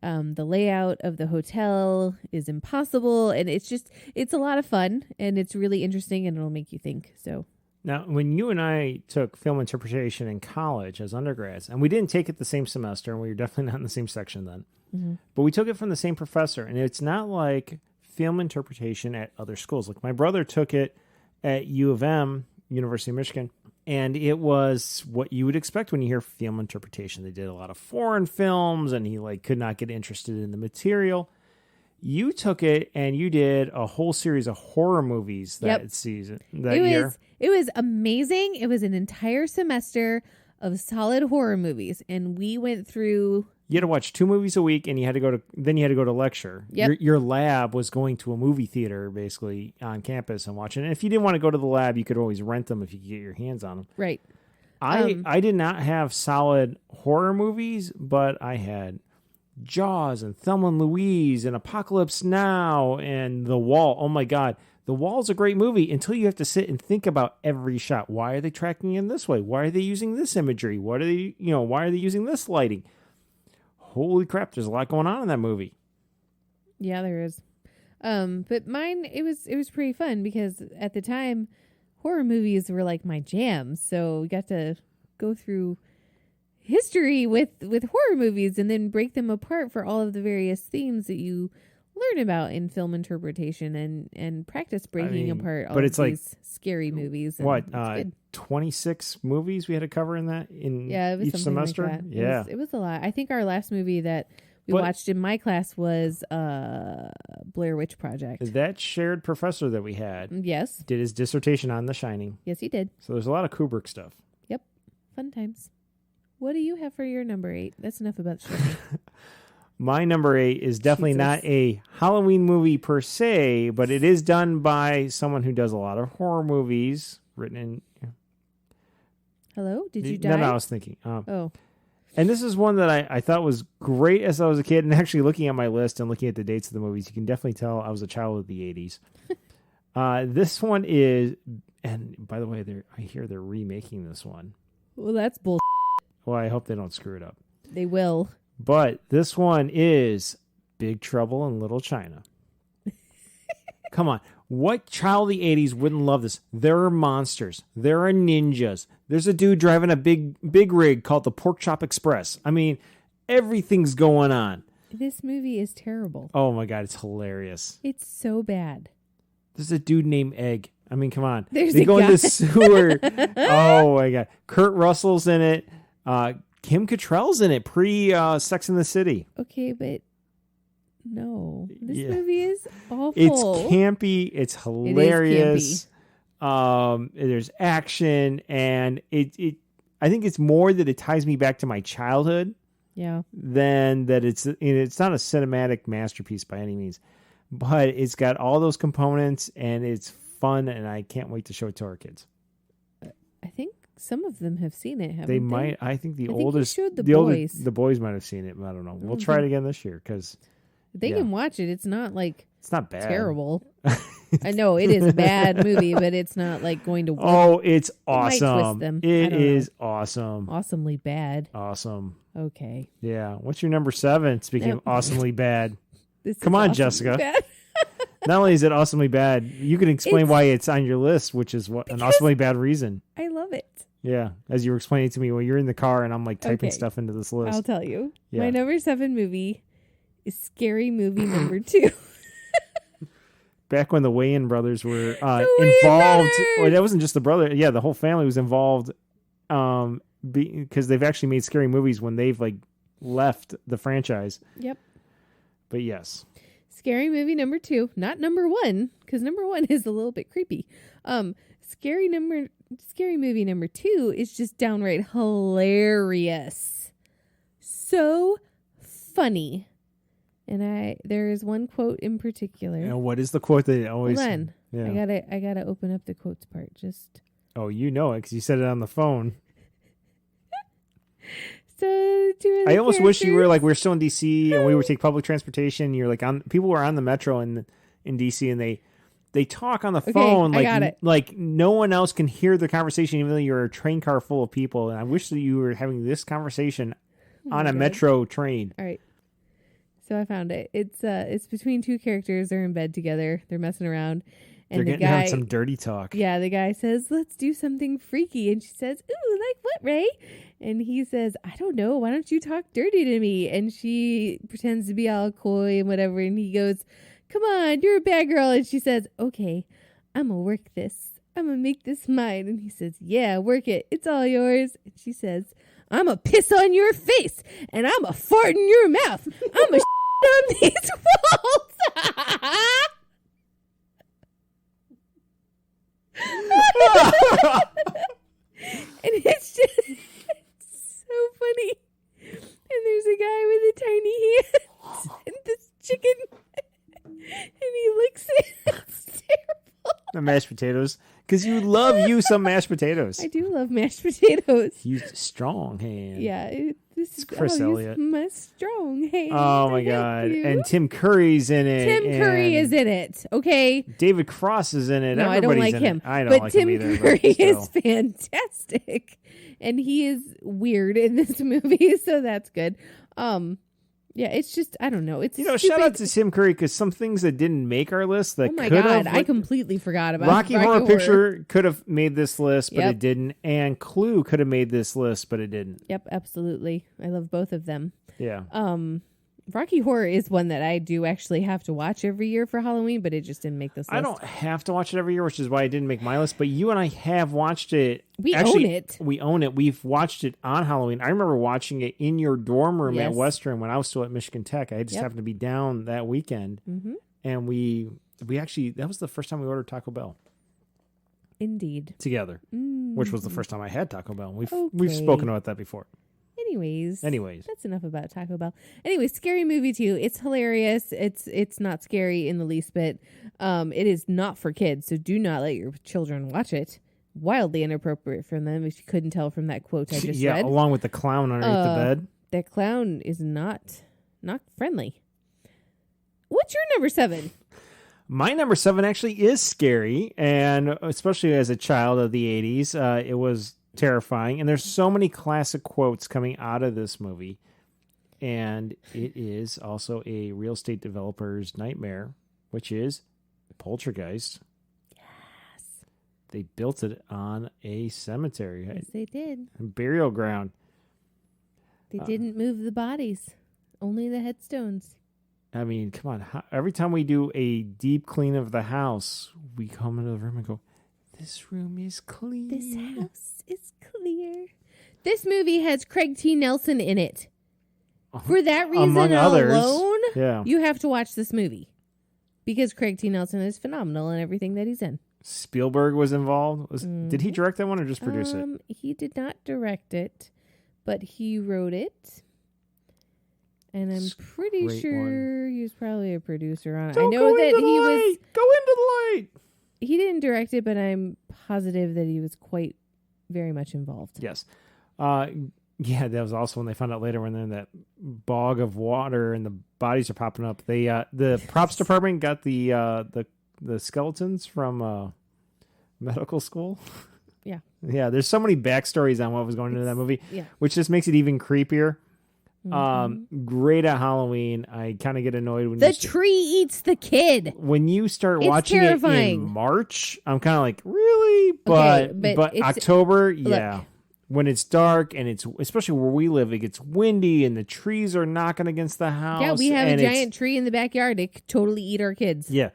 B: the layout of the hotel is impossible. And it's a lot of fun and it's really interesting and it'll make you think. So
A: now, when you and I took film interpretation in college as undergrads, and we didn't take it the same semester, and we were definitely not in the same section then, but we took it from the same professor, and it's not like film interpretation at other schools. Like my brother took it at U of M, University of Michigan, and it was what you would expect when you hear film interpretation. They did a lot of foreign films, and he like could not get interested in the material. You took it and you did a whole series of horror movies that year.
B: It was amazing. It was an entire semester of solid horror movies, and we went through.
A: You had to watch 2 movies a week, and you had to go to lecture.
B: Yep.
A: Your lab was going to a movie theater basically on campus and watching. And if you didn't want to go to the lab, you could always rent them if you could get your hands on them.
B: Right.
A: I did not have solid horror movies, but I had Jaws and Thelma and Louise and Apocalypse Now and The Wall. Oh my God. The Wall is a great movie until you have to sit and think about every shot. Why are they tracking in this way? Why are they using this imagery? Why are they using this lighting? Holy crap, there's a lot going on in that movie.
B: Yeah, there is. But mine, it was pretty fun because at the time, horror movies were like my jam. So we got to go through history with horror movies and then break them apart for all of the various themes that you learn about in film interpretation and practice breaking apart all of these scary movies.
A: What, 26 movies we had to cover in each semester?
B: Like that. It was a lot. I think our last movie that we watched in my class was Blair Witch Project.
A: That shared professor that we had
B: yes
A: did his dissertation on The Shining.
B: Yes, he did.
A: So there's a lot of Kubrick stuff.
B: Yep. Fun times. What do you have for your number 8? That's enough about The Shining.
A: My number 8 is definitely not a Halloween movie per se, but it is done by someone who does a lot of horror movies written in.
B: Hello? Did you die?
A: No, I was thinking. And this is one that I thought was great as I was a kid. And actually looking at my list and looking at the dates of the movies, you can definitely tell I was a child of the 80s. This one is, and by the way, I hear they're remaking this one.
B: Well, that's bull.
A: Well, I hope they don't screw it up.
B: They will.
A: But this one is Big Trouble in Little China. Come on. What child of the 80s wouldn't love this? There are monsters. There are ninjas. There's a dude driving a big rig called the Pork Chop Express. I mean, everything's going on.
B: This movie is terrible.
A: Oh, my God. It's hilarious.
B: It's so bad.
A: There's a dude named Egg. I mean, come on.
B: They
A: go in the sewer. Oh, my God. Kurt Russell's in it. Kim Cattrall's in it, Sex in the City.
B: Okay, but no. This movie is awful.
A: It's campy. It's hilarious. There's action, and I think it's more that it ties me back to my childhood.
B: Yeah.
A: Than that it's not a cinematic masterpiece by any means, but it's got all those components, and it's fun, and I can't wait to show it to our kids.
B: I think some of them have seen it, haven't they?
A: They might. I think the oldest,
B: showed the boys.
A: The boys might have seen it, but I don't know. We'll try it again this year because
B: they can watch it. It's not like
A: it's not bad.
B: Terrible. I know it is a bad movie, but it's not like going to.
A: It's awesome.
B: It might twist them.
A: It is awesome.
B: Awesomely bad.
A: Awesome.
B: Okay.
A: Yeah. What's your number 7? Speaking of awesomely bad, come on, Jessica.
B: Bad.
A: Not only is it awesomely bad, you can explain why it's on your list, which is an awesomely bad reason.
B: I love it.
A: Yeah, as you were explaining to me when you're in the car and I'm like typing stuff into this list.
B: I'll tell you.
A: Yeah.
B: My number 7 movie is Scary Movie number 2.
A: Back when the Wayans brothers were involved. Or that wasn't just the brother. Yeah, the whole family was involved because they've actually made scary movies when they've left the franchise.
B: Yep.
A: But yes.
B: Scary Movie number 2. Not number 1, because number 1 is a little bit creepy. Scary scary movie number 2 is just downright hilarious. So funny. And there is one quote in particular.
A: And what is the quote that always...
B: Hold on.
A: Yeah.
B: I gotta open up the quotes part. Just...
A: Oh, you know it because you said it on the phone.
B: So
A: I almost wish you were like, we're still in DC and we would take public transportation. You're like people were on the metro in DC and they talk on the phone like no one else can hear the conversation, even though you're a train car full of people. And I wish that you were having this conversation on a metro train.
B: All right. So I found it. It's between two characters. They're in bed together. They're messing around. And
A: they're getting some dirty talk.
B: Yeah, the guy says, let's do something freaky. And she says, ooh, like what, Ray? And he says, I don't know. Why don't you talk dirty to me? And she pretends to be all coy and whatever. And he goes, come on, you're a bad girl. And she says, okay, I'm going to work this. I'm going to make this mine. And he says, yeah, work it. It's all yours. And she says, I'm going to piss on your face. And I'm going to fart in your mouth. I'm going to on these walls. And it's so funny. And there's a guy with a tiny hand and this chicken, and he licks it. It's terrible.
A: The mashed potatoes, because you love some mashed potatoes.
B: I do love mashed potatoes.
A: He used a strong hand.
B: Yeah, this is
A: Chris Elliott.
B: My strong hand.
A: Oh my God! And Tim Curry's in it.
B: Tim Curry is in it. Okay.
A: David Cross is in it.
B: No,
A: Everybody's
B: I don't like
A: in
B: him.
A: It. I don't
B: but
A: like
B: Tim
A: him either.
B: Curry is fantastic, and he is weird in this movie, so that's good. Yeah, it's just I don't know. It's
A: shout out to Tim Curry because some things that didn't make our list that
B: oh my
A: could
B: God,
A: have.
B: I completely forgot about
A: Rocky Horror Picture could have made this list, but
B: Yep.
A: it didn't, and Clue could have made this list, but it didn't.
B: Yep, absolutely. I love both of them.
A: Yeah.
B: Rocky Horror is one that I do actually have to watch every year for Halloween, but it just didn't make this list.
A: I don't have to watch it every year, which is why it didn't make my list. But you and I have watched it.
B: We own it.
A: We own it. We've watched it on Halloween. I remember watching it in your dorm room at Western when I was still at Michigan Tech. I just happened to be down that weekend, and we actually that was the first time we ordered Taco Bell.
B: Indeed.
A: Together, which was the first time I had Taco Bell. We've spoken about that before.
B: Anyways, that's enough about Taco Bell. Anyways, scary movie too. It's hilarious. It's not scary in the least bit. It is not for kids, so do not let your children watch it. Wildly inappropriate for them, if you couldn't tell from that quote I just read.
A: Along with the clown underneath the bed.
B: That clown is not friendly. What's your number 7?
A: My number 7 actually is scary, and especially as a child of the 80s, it was terrifying. And there's so many classic quotes coming out of this movie, and it is also a real estate developer's nightmare, which is Poltergeist.
B: Yes,
A: they built it on a cemetery.
B: Yes, they did.
A: A burial ground.
B: They didn't move the bodies, only the headstones.
A: I mean, come on. Every time we do a deep clean of the house, we come into the room and go, this room is clean.
B: This house is clear. This movie has Craig T. Nelson in it. For that reason alone, you have to watch this movie. Because Craig T. Nelson is phenomenal in everything that he's in.
A: Spielberg was involved. Did he direct that one or just produce it?
B: He did not direct it, but he wrote it. And I'm pretty sure he was probably a producer on it. I know that he was.
A: Go into the light.
B: He didn't direct it, but I'm positive that he was quite very much involved.
A: Yes. Yeah, that was also when they found out later when they're in that bog of water and the bodies are popping up. They the props department got the skeletons from medical school.
B: Yeah.
A: Yeah, there's so many backstories on what was going into that movie, which just makes it even creepier. Great at Halloween. I kind of get annoyed when
B: the tree eats the kid.
A: When you start watching it in March, I'm kind of like, really? But October, yeah. When it's dark and it's especially where we live, it gets windy and the trees are knocking against the house.
B: Yeah, we have a giant tree in the backyard. It could totally eat our kids.
A: Yeah,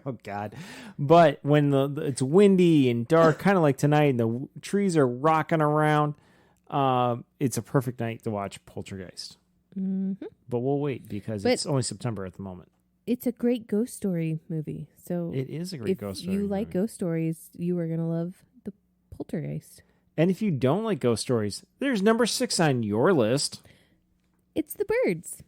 A: oh God! But when it's windy and dark, kind of like tonight, and the trees are rocking around. It's a perfect night to watch Poltergeist. But we'll wait because it's only September at the moment.
B: it's a great ghost story movie. So
A: It is a great ghost story.
B: If you like ghost stories, you are going to love The Poltergeist.
A: And if you don't like ghost stories, there's number 6 on your list.
B: It's The Birds.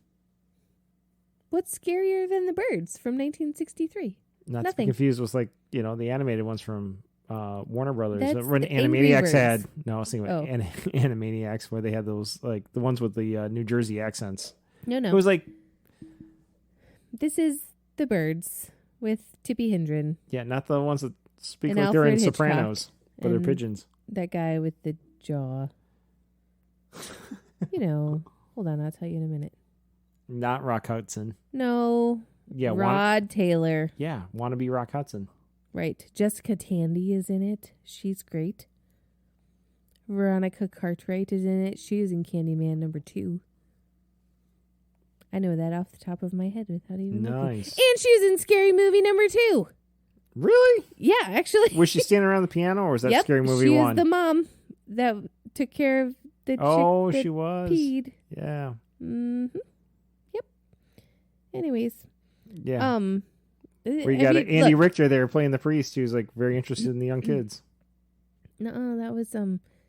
B: What's scarier than The Birds from 1963?
A: Not
B: Nothing.
A: to be confused with like, the animated ones from Warner Brothers.
B: That's
A: When
B: the Angry
A: Animaniacs
B: Birds.
A: had, no, I was thinking about Animaniacs where they had those, like the ones with the New Jersey accents.
B: No.
A: It was like,
B: This is The Birds with Tippi Hedren.
A: yeah, not the ones that speak
B: And
A: like they're in
B: Alfred
A: Sopranos, but they're
B: and-
A: pigeons.
B: That guy with the jaw. Hold on, I'll tell you in a minute.
A: Not Rock Hudson.
B: No.
A: Yeah,
B: Rod Taylor.
A: wannabe Rock Hudson.
B: Right. Jessica Tandy is in it. She's great. Veronica Cartwright is in it. She is in Candyman #2. I know that off the top of my head without even looking.
A: Nice.
B: And she was in Scary Movie #2.
A: Really?
B: Yeah, actually.
A: Was she standing around the piano, or was that
B: Yep,
A: Scary Movie
B: she
A: 1?
B: is the mom that took care of the
A: Oh,
B: chick that
A: she was.
B: peed.
A: Yeah.
B: Mm-hmm. Yep. Anyways.
A: Yeah. Where you got Andy Richter there playing the priest who's like very interested in the young kids.
B: No, that was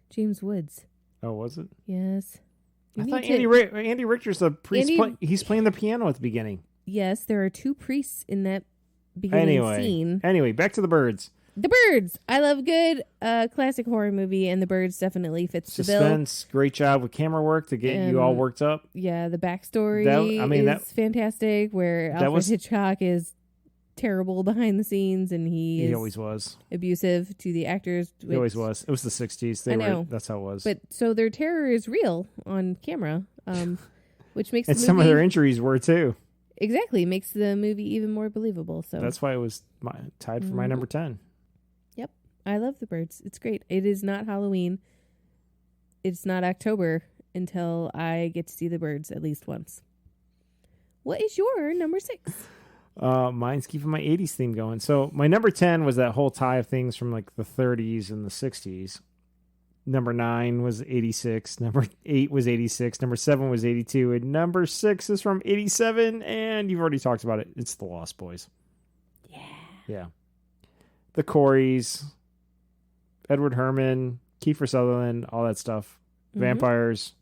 B: James Woods.
A: Oh, was it?
B: Yes.
A: I thought Andy Richter's the priest. He's playing the piano at the beginning.
B: Yes, there are 2 priests in that beginning scene.
A: Anyway, back to The Birds.
B: The Birds. I love good classic horror movie, and The Birds definitely fits the bill.
A: Suspense, great job with camera work to get you all worked up.
B: Yeah, the backstory is fantastic, where Alfred Hitchcock is terrible behind the scenes, and he
A: always was
B: abusive to the actors.
A: He always was. It was the 60s.
B: I know.
A: That's how it was.
B: But so their terror is real on camera, which makes
A: and
B: the movie,
A: some of their injuries were too.
B: Exactly, makes the movie even more believable. So
A: that's why it was tied for my number 10.
B: Yep, I love The Birds. It's great. It is not Halloween. It's not October until I get to see The Birds at least once. What is your number 6?
A: Mine's keeping my 80s theme going. So my number 10 was that whole tie of things from like the 30s and the 60s. Number 9 was 86. Number 8 was 86. Number 7 was 82. And number 6 is from 87. And you've already talked about it. It's The Lost Boys. Yeah. The Coreys, Edward Herrmann, Kiefer Sutherland, all that stuff.
B: Mm-hmm.
A: Vampires,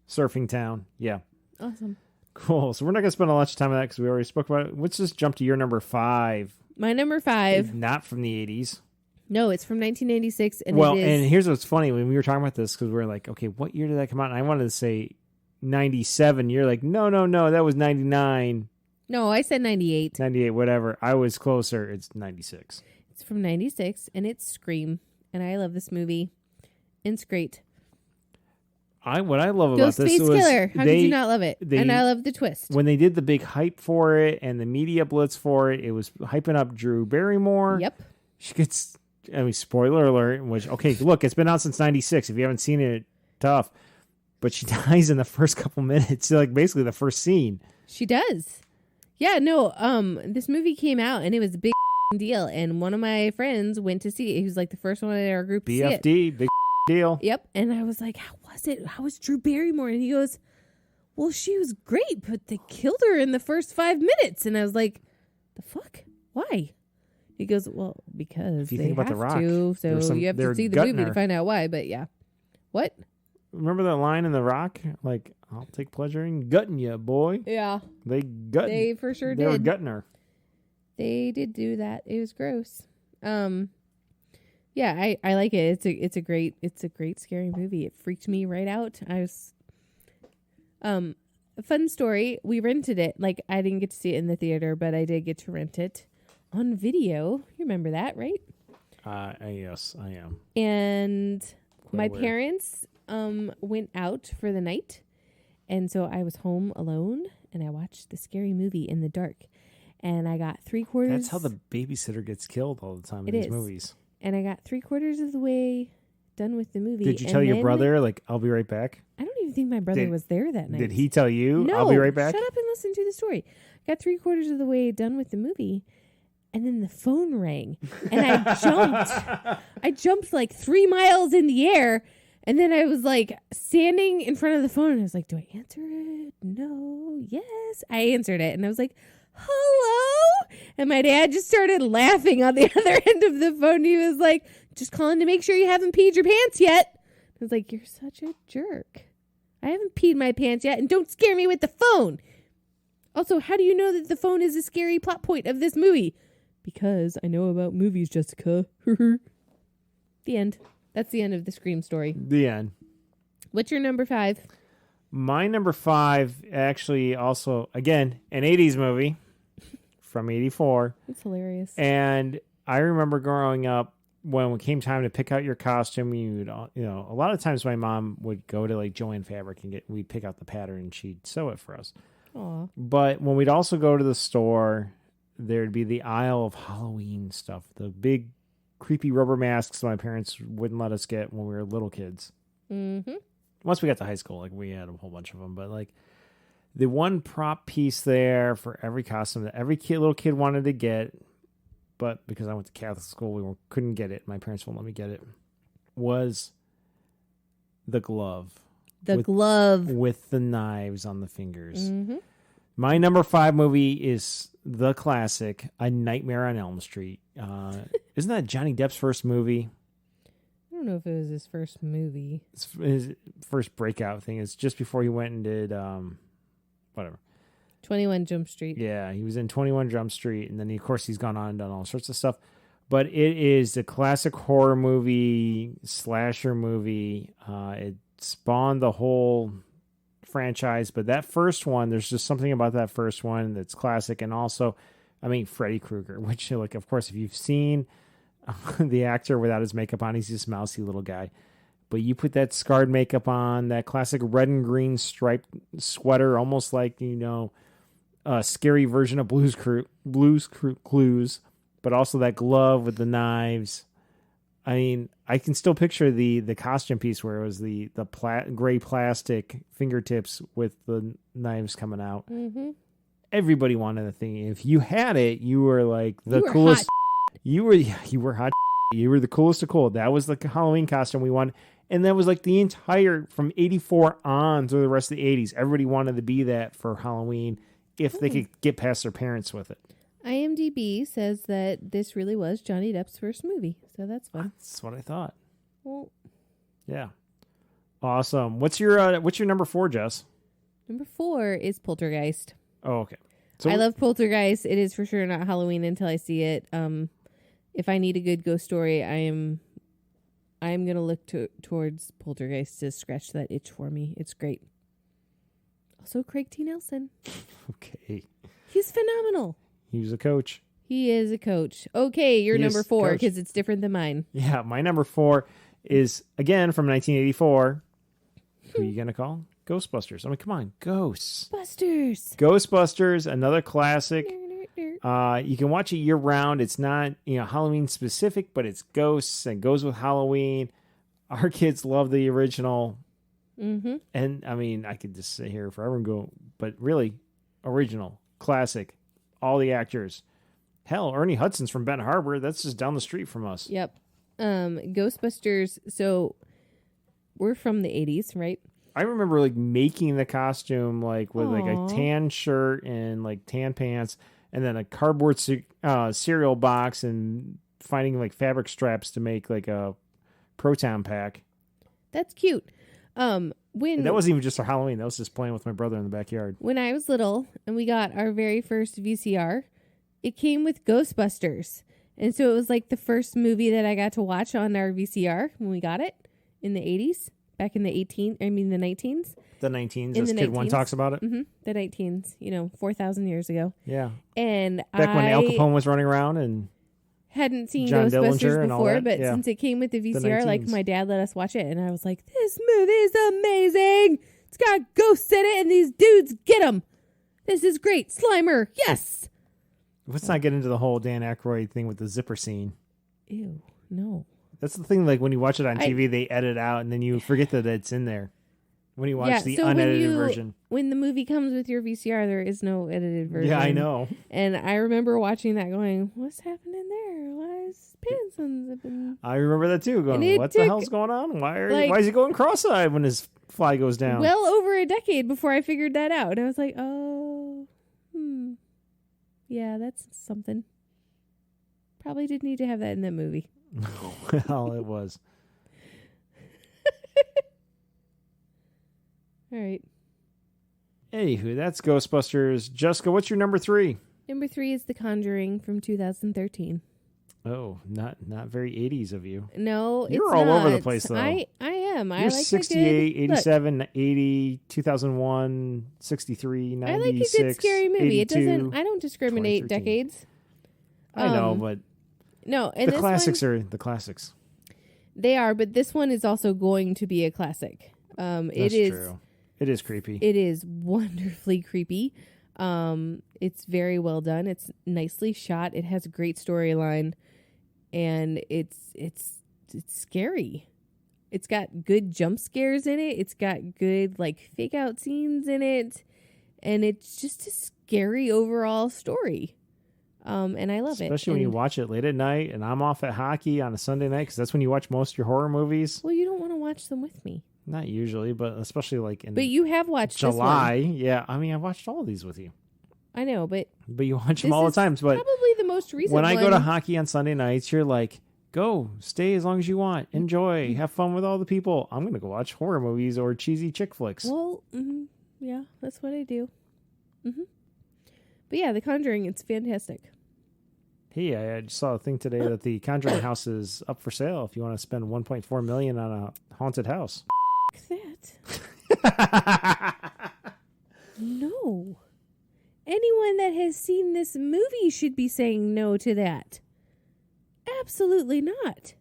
A: Surfing Town. Yeah.
B: Awesome.
A: Cool. So we're not going to spend a lot of time on that because we already spoke about it. Let's just jump to your number 5.
B: My number 5.
A: It's not from the 80s.
B: No, it's from 1986. And
A: and here's what's funny. When we were talking about this, because we were like, okay, what year did that come out? And I wanted to say 97. You're like, no, that was 99.
B: No, I said 98.
A: 98, whatever. I was closer. It's 96.
B: It's from 96, and it's Scream. And I love this movie. And it's great.
A: What I love about this was
B: Killer. How could you not love it? And I love the twist.
A: When they did the big hype for it and the media blitz for it, it was hyping up Drew Barrymore.
B: Yep.
A: She gets, spoiler alert, which, okay, look, it's been out since 96. If you haven't seen it, tough. But she dies in the first couple minutes, like basically the first scene.
B: She does. Yeah, no, this movie came out and it was a big deal. And one of my friends went to see it. He was like the first one in our group to see it.
A: BFD, big deal.
B: Yep. And I was like, how was it? How was Drew Barrymore? And he goes, well, she was great, but they killed her in the first 5 minutes. And I was like, the fuck? Why? He goes, well, because they have to. So you have to see the movie to find out why. But yeah. What?
A: Remember that line in The Rock? Like, I'll take pleasure in gutting you, boy.
B: Yeah.
A: They
B: for sure did.
A: They were gutting her.
B: They did do that. It was gross. Yeah, I like it. It's a great scary movie. It freaked me right out. I was a fun story. We rented it. Like, I didn't get to see it in the theater, but I did get to rent it on video. You remember that, right?
A: Yes, I am.
B: And my parents went out for the night, and so I was home alone, and I watched the scary movie in the dark. And I got 3/4.
A: That's how the babysitter gets killed all the time in these movies.
B: And I got 3/4 of the way done with the movie.
A: Did you tell your brother, like, I'll be right back?
B: I don't even think my brother was there that night.
A: Did he tell you,
B: no,
A: I'll be right back?
B: Shut up and listen to the story. Got 3/4 of the way done with the movie, and then the phone rang. And I jumped. I jumped like 3 miles in the air. And then I was like standing in front of the phone, and I was like, do I answer it? No. Yes. I answered it. And I was like, hello?
C: And my dad just started laughing on the other end of the phone. He was like, just calling to make sure you haven't peed your pants yet. I was like, you're such a jerk. I haven't peed my pants yet, and don't scare me with the phone. Also, how do you know that the phone is a scary plot point of this movie? Because I know about movies, Jessica. The end. That's the end of the Scream story.
A: The end.
C: What's your number 5?
A: My number 5, actually, also, again, an 80s movie from 84.
C: It's hilarious.
A: And I remember growing up, when it came time to pick out your costume, a lot of times my mom would go to like Joann Fabric and we'd pick out the pattern and she'd sew it for us.
C: Aww.
A: But when we'd also go to the store, there'd be the aisle of Halloween stuff, the big creepy rubber masks my parents wouldn't let us get when we were little kids.
C: Mm-hmm.
A: Once we got to high school, like we had a whole bunch of them, but like the one prop piece there for every costume that every little kid wanted to get, but because I went to Catholic school, we couldn't get it. My parents won't let me get it. Was the glove.
C: The glove.
A: With the knives on the fingers.
C: Mm-hmm.
A: My number 5 movie is the classic, A Nightmare on Elm Street. Isn't that Johnny Depp's first movie?
C: I don't know if it was his first movie.
A: It's his first breakout thing. It's just before he went and did whatever.
C: 21 Jump Street.
A: Yeah, he was in 21 Jump Street, and then of course he's gone on and done all sorts of stuff. But it is a classic horror movie, slasher movie. It spawned the whole franchise, but that first one, there's just something about that first one that's classic. And also, I mean, Freddy Krueger, which, like, of course, if you've seen the actor without his makeup on, he's this mousy little guy. But you put that scarred makeup on, that classic red and green striped sweater, almost like, a scary version of Blue's Clues, but also that glove with the knives. I mean, I can still picture the costume piece where it was the gray plastic fingertips with the knives coming out.
C: Mm-hmm.
A: Everybody wanted the thing. If you had it, you were like the coolest. You were hot. You were the coolest of cool. That was the Halloween costume we wanted. And that was like the entire, from 84 on to the rest of the 80s. Everybody wanted to be that for Halloween if they could get past their parents with it.
C: IMDb says that this really was Johnny Depp's first movie. So that's fun.
A: That's what I thought.
C: Well,
A: yeah. Awesome. What's your number 4, Jess?
C: Number 4 is Poltergeist.
A: Oh, okay. So
C: I love Poltergeist. It is for sure not Halloween until I see it. If I need a good ghost story, I'm going to look towards Poltergeist to scratch that itch for me. It's great. Also, Craig T. Nelson.
A: Okay.
C: He's phenomenal.
A: He was a coach.
C: He is a coach. Okay, you're number 4 because it's different than mine.
A: Yeah, my number 4 is, again, from 1984. Who are you going to call? Ghostbusters. I mean, come on. Ghostbusters, another classic. You can watch it year-round. It's not Halloween specific, but it's ghosts and goes with Halloween. Our kids love the original.
C: Mm-hmm.
A: And, I mean, I could just sit here forever and go, but really, original, classic, all the actors. Hell, Ernie Hudson's from Benton Harbor. That's just down the street from us.
C: Yep. Ghostbusters, so we're from the 80s, right?
A: I remember, like, making the costume, like, with, like, a tan shirt and, like, tan pants, and then a cardboard cereal box and finding, like, fabric straps to make, like, a Proton pack.
C: That's cute.
A: And that wasn't even just for Halloween. That was just playing with my brother in the backyard.
C: When I was little and we got our very first VCR, it came with Ghostbusters. And so it was like the first movie that I got to watch on our VCR when we got it in the 80s, back in the 19s.
A: The 19s, as Kid 1 talks about it.
C: Mm-hmm. The 19s, 4,000 years ago.
A: Yeah.
C: And
A: back when Al Capone was running around and
C: hadn't seen
A: John
C: Ghostbusters
A: Dillinger
C: before, but since it came with the VCR, like my dad let us watch it, and I was like, this movie is amazing. It's got ghosts in it, and these dudes get them. This is great. Slimer, yes.
A: Let's not get into the whole Dan Aykroyd thing with the zipper scene.
C: Ew, no.
A: That's the thing, like when you watch it on TV, they edit out, and then you forget that it's in there. When you watch the unedited version.
C: When the movie comes with your VCR, there is no edited version.
A: Yeah, I know.
C: And I remember watching that going, what's happening there? Why is pants unzipping?
A: I remember that too, going, what the hell's going on? Why is he going cross-eyed when his fly goes down?
C: Well over a decade before I figured that out. And I was like, Yeah, that's something. Probably didn't need to have that in that movie.
A: Well, it was.
C: All right.
A: Anywho, that's Ghostbusters. Jessica, what's your number 3?
C: Number 3 is The Conjuring from 2013.
A: Oh, not very 80s of you.
C: No,
A: You're
C: it's
A: all
C: not.
A: over the place, though.
C: I am.
A: You're
C: I like
A: 68,
C: a good,
A: 87, 80, 2001, 63, 96,
C: I like a good scary movie.
A: 82,
C: I don't discriminate
A: 2013.
C: decades.
A: I know, but
C: no, and
A: the
C: this
A: classics
C: one,
A: are the classics.
C: They are, but this one is also going to be a classic.
A: That's true. It is creepy.
C: It is wonderfully creepy. It's very well done. It's nicely shot. It has a great storyline, and it's scary. It's got good jump scares in it. It's got good like fake out scenes in it, and it's just a scary overall story. And I love it.
A: Especially when you watch it late at night, and I'm off at hockey on a Sunday night because that's when you watch most of your horror movies.
C: Well, you don't want to watch them with me.
A: Not usually, but especially like in
C: But you have watched
A: July.
C: This one.
A: Yeah, I mean, I watched all of these with you.
C: I know, but
A: you watch them
C: this
A: all the
C: is
A: time. But
C: probably the most recent
A: when I go to
C: one.
A: hockey on Sunday nights, you're like, go, stay as long as you want, enjoy, have fun with all the people. I'm gonna go watch horror movies or cheesy chick flicks.
C: Well, yeah, that's what I do. But yeah, The Conjuring, it's fantastic.
A: Hey, I just saw a thing today that the Conjuring house is up for sale if you want to spend $1.4 million on a haunted house.
C: That. No. Anyone that has seen this movie should be saying no to that. Absolutely not.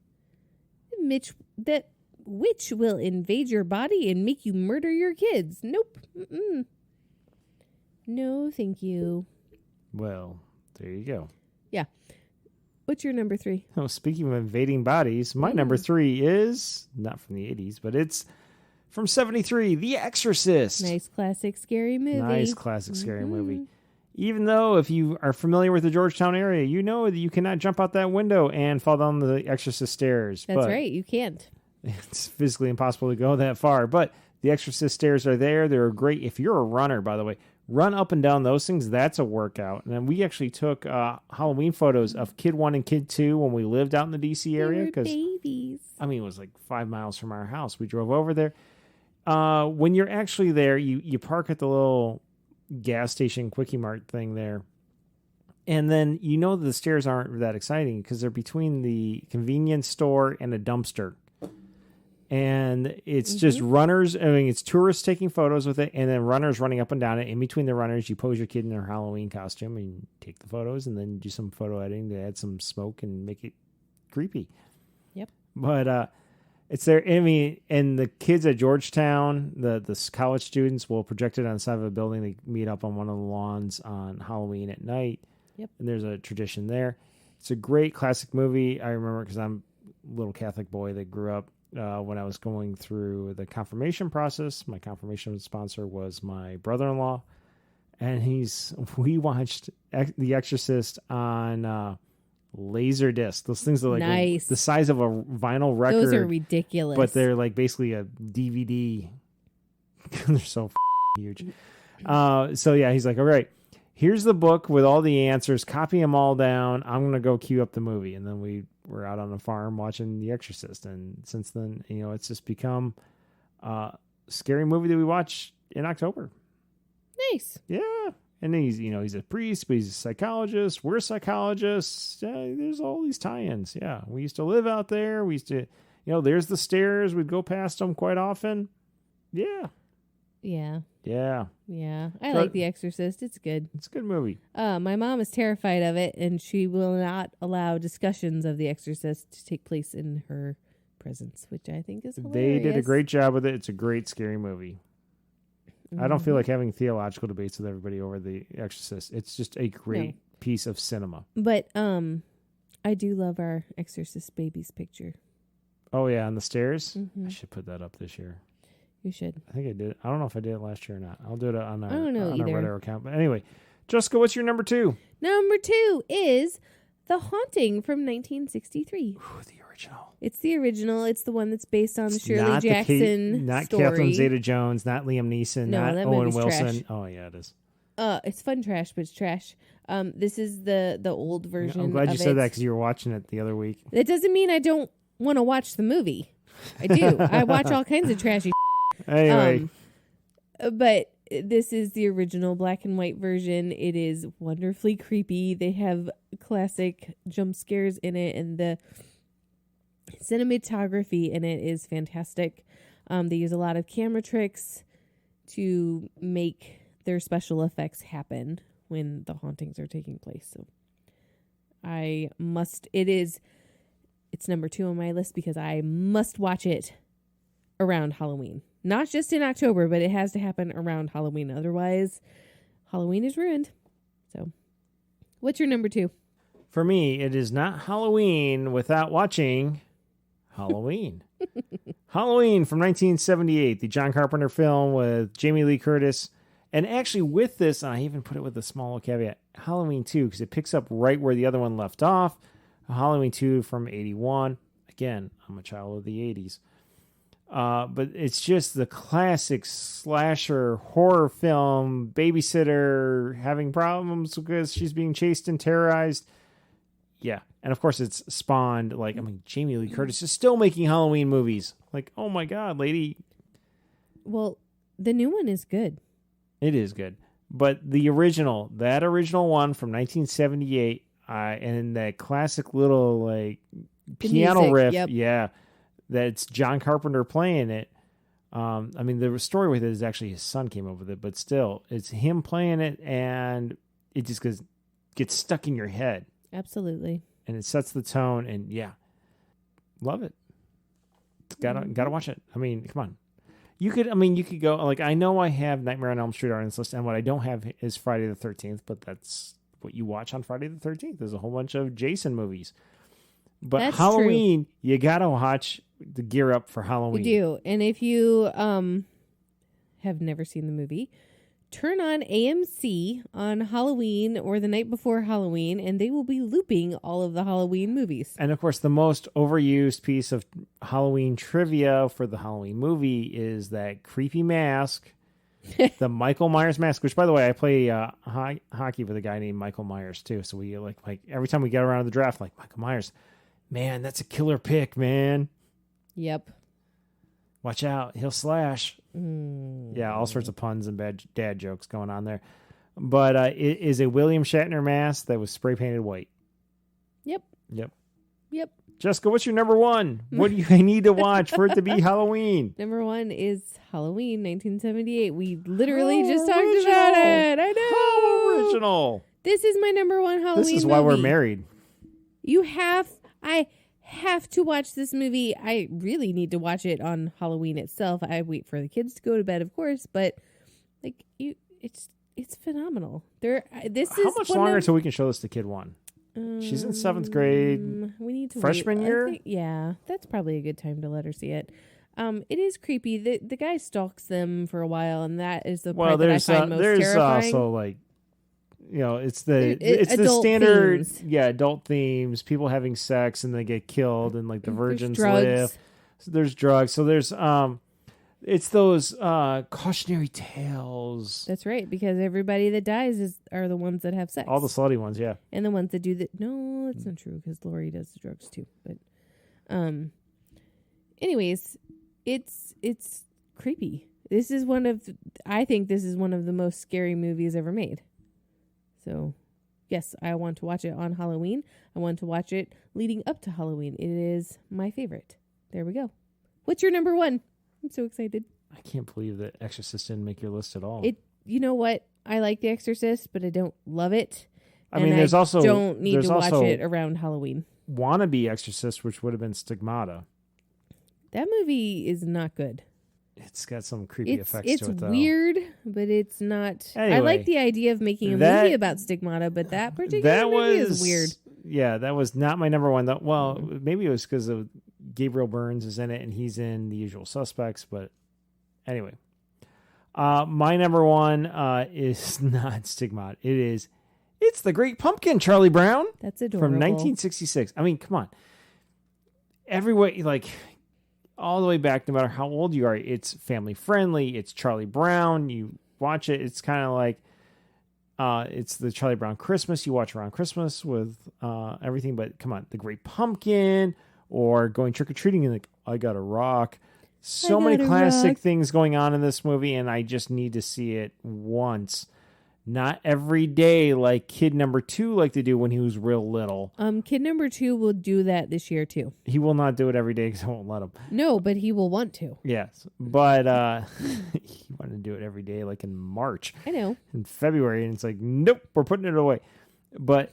C: That witch will invade your body and make you murder your kids. Nope. Mm-mm. No, thank you.
A: Well, there you go.
C: Yeah. What's your number 3?
A: Oh, speaking of invading bodies, my number 3 is not from the 80s, but it's from 73, The Exorcist.
C: Nice classic scary movie.
A: Nice classic scary movie. Even though if you are familiar with the Georgetown area, you know that you cannot jump out that window and fall down the Exorcist stairs.
C: That's right, you can't.
A: It's physically impossible to go that far. But the Exorcist stairs are there. They're great. If you're a runner, by the way, run up and down those things. That's a workout. And then we actually took Halloween photos of Kid 1 and Kid 2 when we lived out in the D.C. area.
C: They were babies.
A: I mean, it was like 5 miles from our house. We drove over there. When you're actually there, you park at the little gas station Quickie Mart thing there. And then you know the stairs aren't that exciting because they're between the convenience store and a dumpster. And it's just runners. I mean, it's tourists taking photos with it, and then runners running up and down it. In between the runners, you pose your kid in their Halloween costume and take the photos, and then do some photo editing to add some smoke and make it creepy.
C: Yep.
A: But it's there. I mean, and the kids at Georgetown, the college students will project it on the side of a building. They meet up on one of the lawns on Halloween at night.
C: Yep.
A: And there's a tradition there. It's a great classic movie. I remember because I'm a little Catholic boy that grew up. When I was going through the confirmation process, my confirmation sponsor was my brother-in-law, and we watched The Exorcist on laser disc. Those things are like
C: nice.
A: The size of a vinyl record.
C: Those are ridiculous.
A: But they're like basically a DVD. They're so huge. So yeah, he's like, all right, here's the book with all the answers. Copy them all down. I'm going to go queue up the movie. And then we're out on the farm watching The Exorcist. And since then, it's just become a scary movie that we watch in October.
C: Nice.
A: Yeah. And he's a priest, but he's a psychologist. We're psychologists. There's all these tie-ins. Yeah. We used to live out there. We used to, there's the stairs. We'd go past them quite often. Yeah.
C: Yeah.
A: Yeah.
C: Yeah. I like The Exorcist. It's good.
A: It's a good movie.
C: My mom is terrified of it, and she will not allow discussions of The Exorcist to take place in her presence, which I think is hilarious.
A: They did a great job with it. It's a great scary movie. I don't feel like having theological debates with everybody over The Exorcist. It's just a great piece of cinema.
C: But I do love our Exorcist babies picture.
A: Oh, yeah, on the stairs?
C: Mm-hmm.
A: I should put that up this year.
C: You should.
A: I think I did. I don't know if I did it last year or not. I'll do it on our
C: either.
A: Red Arrow account. But anyway, Jessica, what's your number 2?
C: Number 2 is The Haunting from 1963.
A: Ooh, the original.
C: It's the original. It's the one that's based on the
A: It's
C: Shirley
A: not
C: Jackson
A: not
C: story.
A: Catherine Zeta-Jones, not Liam Neeson,
C: No,
A: not
C: that
A: Owen
C: movie's
A: Wilson.
C: trash.
A: Oh, yeah, it is.
C: It's fun trash, but it's trash. This is the old version.
A: I'm glad you
C: of
A: said
C: it.
A: that because you were watching it the other week.
C: That doesn't mean I don't want to watch the movie. I do. I watch all kinds of trashy.
A: Anyway,
C: But this is the original black and white version. It is wonderfully creepy. They have classic jump scares in it, and the cinematography in it is fantastic. They use a lot of camera tricks to make their special effects happen when the hauntings are taking place. So it's number 2 on my list because I must watch it around Halloween. Not just in October, but it has to happen around Halloween. Otherwise, Halloween is ruined. So, what's your number 2?
A: for me, it is not Halloween without watching Halloween. Halloween from 1978, the John Carpenter film with Jamie Lee Curtis. And actually with this, I even put it with a small caveat, Halloween 2, because it picks up right where the other one left off. Halloween 2 from 81. Again, I'm a child of the 80s. But it's just the classic slasher horror film, babysitter having problems because she's being chased and terrorized. Yeah. And of course it's spawned, Jamie Lee Curtis is still making Halloween movies. Like, oh my God, lady.
C: Well, the new one is good.
A: It is good. But that original one from 1978, and that classic little piano
C: music,
A: riff,
C: yep.
A: yeah, that's John Carpenter playing it. The story with it is actually his son came up with it, but still, it's him playing it, and it just gets stuck in your head.
C: Absolutely.
A: And it sets the tone, and yeah, love it. Gotta watch it. I mean, come on. You could go, I know I have Nightmare on Elm Street on this list, and what I don't have is Friday the 13th, but that's what you watch on Friday the 13th. There's a whole bunch of Jason movies. But
C: that's
A: Halloween, true. You gotta watch the gear up for Halloween.
C: You do. And if you have never seen the movie, turn on AMC on Halloween or the night before Halloween, and they will be looping all of the Halloween movies.
A: And of course, the most overused piece of Halloween trivia for the Halloween movie is that creepy mask, the Michael Myers mask, which, by the way, I play hockey with a guy named Michael Myers, too. So we like every time we get around to the draft, Michael Myers, man, that's a killer pick, man.
C: Yep.
A: Watch out. He'll slash. Yeah, all sorts of puns and bad dad jokes going on there. But it is a William Shatner mask that was spray painted white.
C: Yep.
A: Jessica, what's your number 1? What do you need to watch for it to be Halloween?
C: Number 1 is Halloween 1978. We literally just talked about it. I know.
A: How original.
C: This is my number 1 Halloween movie.
A: This is why we're married.
C: I have to watch this movie. I really need to watch it on Halloween itself. I wait for the kids to go to bed, of course, but it's phenomenal. How
A: much longer until we can show this to kid 1? She's in 7th grade.
C: We need to
A: freshman
C: wait.
A: year.
C: Yeah, that's probably a good time to let her see it. It is creepy. The guy stalks them for a while, and that is the part that I find most
A: there's
C: terrifying.
A: Also it's the standard themes. Yeah, adult themes, people having sex and they get killed, and the virgins live. So there's drugs. So there's it's those cautionary tales.
C: That's right, because everybody that dies are the ones that have sex.
A: All the slutty ones, yeah.
C: And the ones that do that. No, that's not true, because Lori does the drugs too. But anyways, it's creepy. I think this is one of the most scary movies ever made. So, yes, I want to watch it on Halloween. I want to watch it leading up to Halloween. It is my favorite. There we go. What's your number 1? I'm so excited.
A: I can't believe that Exorcist didn't make your list at all.
C: You know what? I like The Exorcist, but I don't love it.
A: I mean, there's also
C: don't need to watch it around Halloween.
A: Wannabe Exorcist, which would have been Stigmata.
C: That movie is not good.
A: It's got some creepy effects to it, though.
C: It's weird, but it's not.
A: Anyway,
C: I like the idea of making a movie about Stigmata, but that particular movie is weird.
A: Yeah, that was not my number 1. Well, maybe it was because of Gabriel Byrnes is in it, and he's in The Usual Suspects. But anyway, my number 1 is not Stigmata. It's The Great Pumpkin, Charlie Brown.
C: That's adorable.
A: From 1966. I mean, come on. Every way, all the way back, no matter how old you are, it's family friendly. It's Charlie Brown. You watch it, it's kind of It's the Charlie Brown Christmas. You watch around Christmas with everything, but come on, The Great Pumpkin or going trick-or-treating and like, I got a rock. So many classic things going on in this movie, and I just need to see it once. Not every day like kid number 2 liked to do when he was real little.
C: Kid number 2 will do that this year too.
A: He will not do it every day because I won't let him.
C: No, but he will want to.
A: Yes, but he wanted to do it every day like in March.
C: I know.
A: In February, and it's like, nope, we're putting it away. But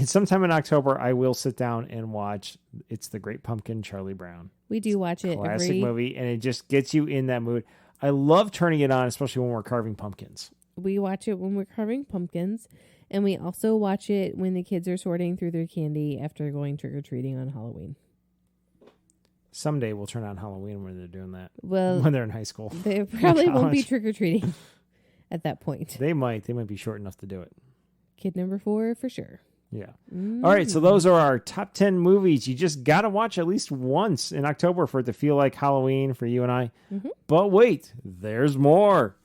A: sometime in October, I will sit down and watch It's the Great Pumpkin, Charlie Brown.
C: We do watch it.
A: Classic movie, and it just gets you in that mood. I love turning it on, especially when we're carving pumpkins.
C: We watch it when we're carving pumpkins, and we also watch it when the kids are sorting through their candy after going trick-or-treating on Halloween.
A: Someday we'll turn on Halloween when they're doing that.
C: Well,
A: when they're in high school.
C: They probably won't be trick-or-treating at that point.
A: They might be short enough to do it.
C: Kid number 4 for sure.
A: Yeah. All right, so those are our top 10 movies. You just got to watch at least once in October for it to feel like Halloween for you and I. Mm-hmm. But wait, there's more.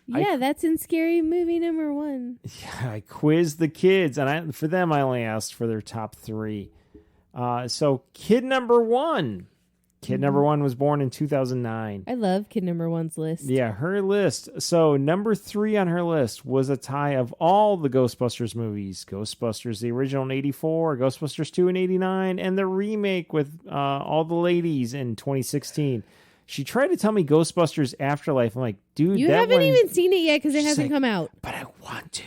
C: Yeah, that's in Scary Movie number 1.
A: Yeah, I quizzed the kids, and for them, I only asked for their top 3. So kid number 1. Kid number 1 was born in 2009.
C: I love kid number 1's list.
A: Yeah, her list. So number 3 on her list was a tie of all the Ghostbusters movies. Ghostbusters, the original in 84, Ghostbusters 2 in 89, and the remake with all the ladies in 2016. She tried to tell me Ghostbusters Afterlife. I'm like, dude,
C: you haven't even seen it yet because it hasn't come out.
A: But I want to.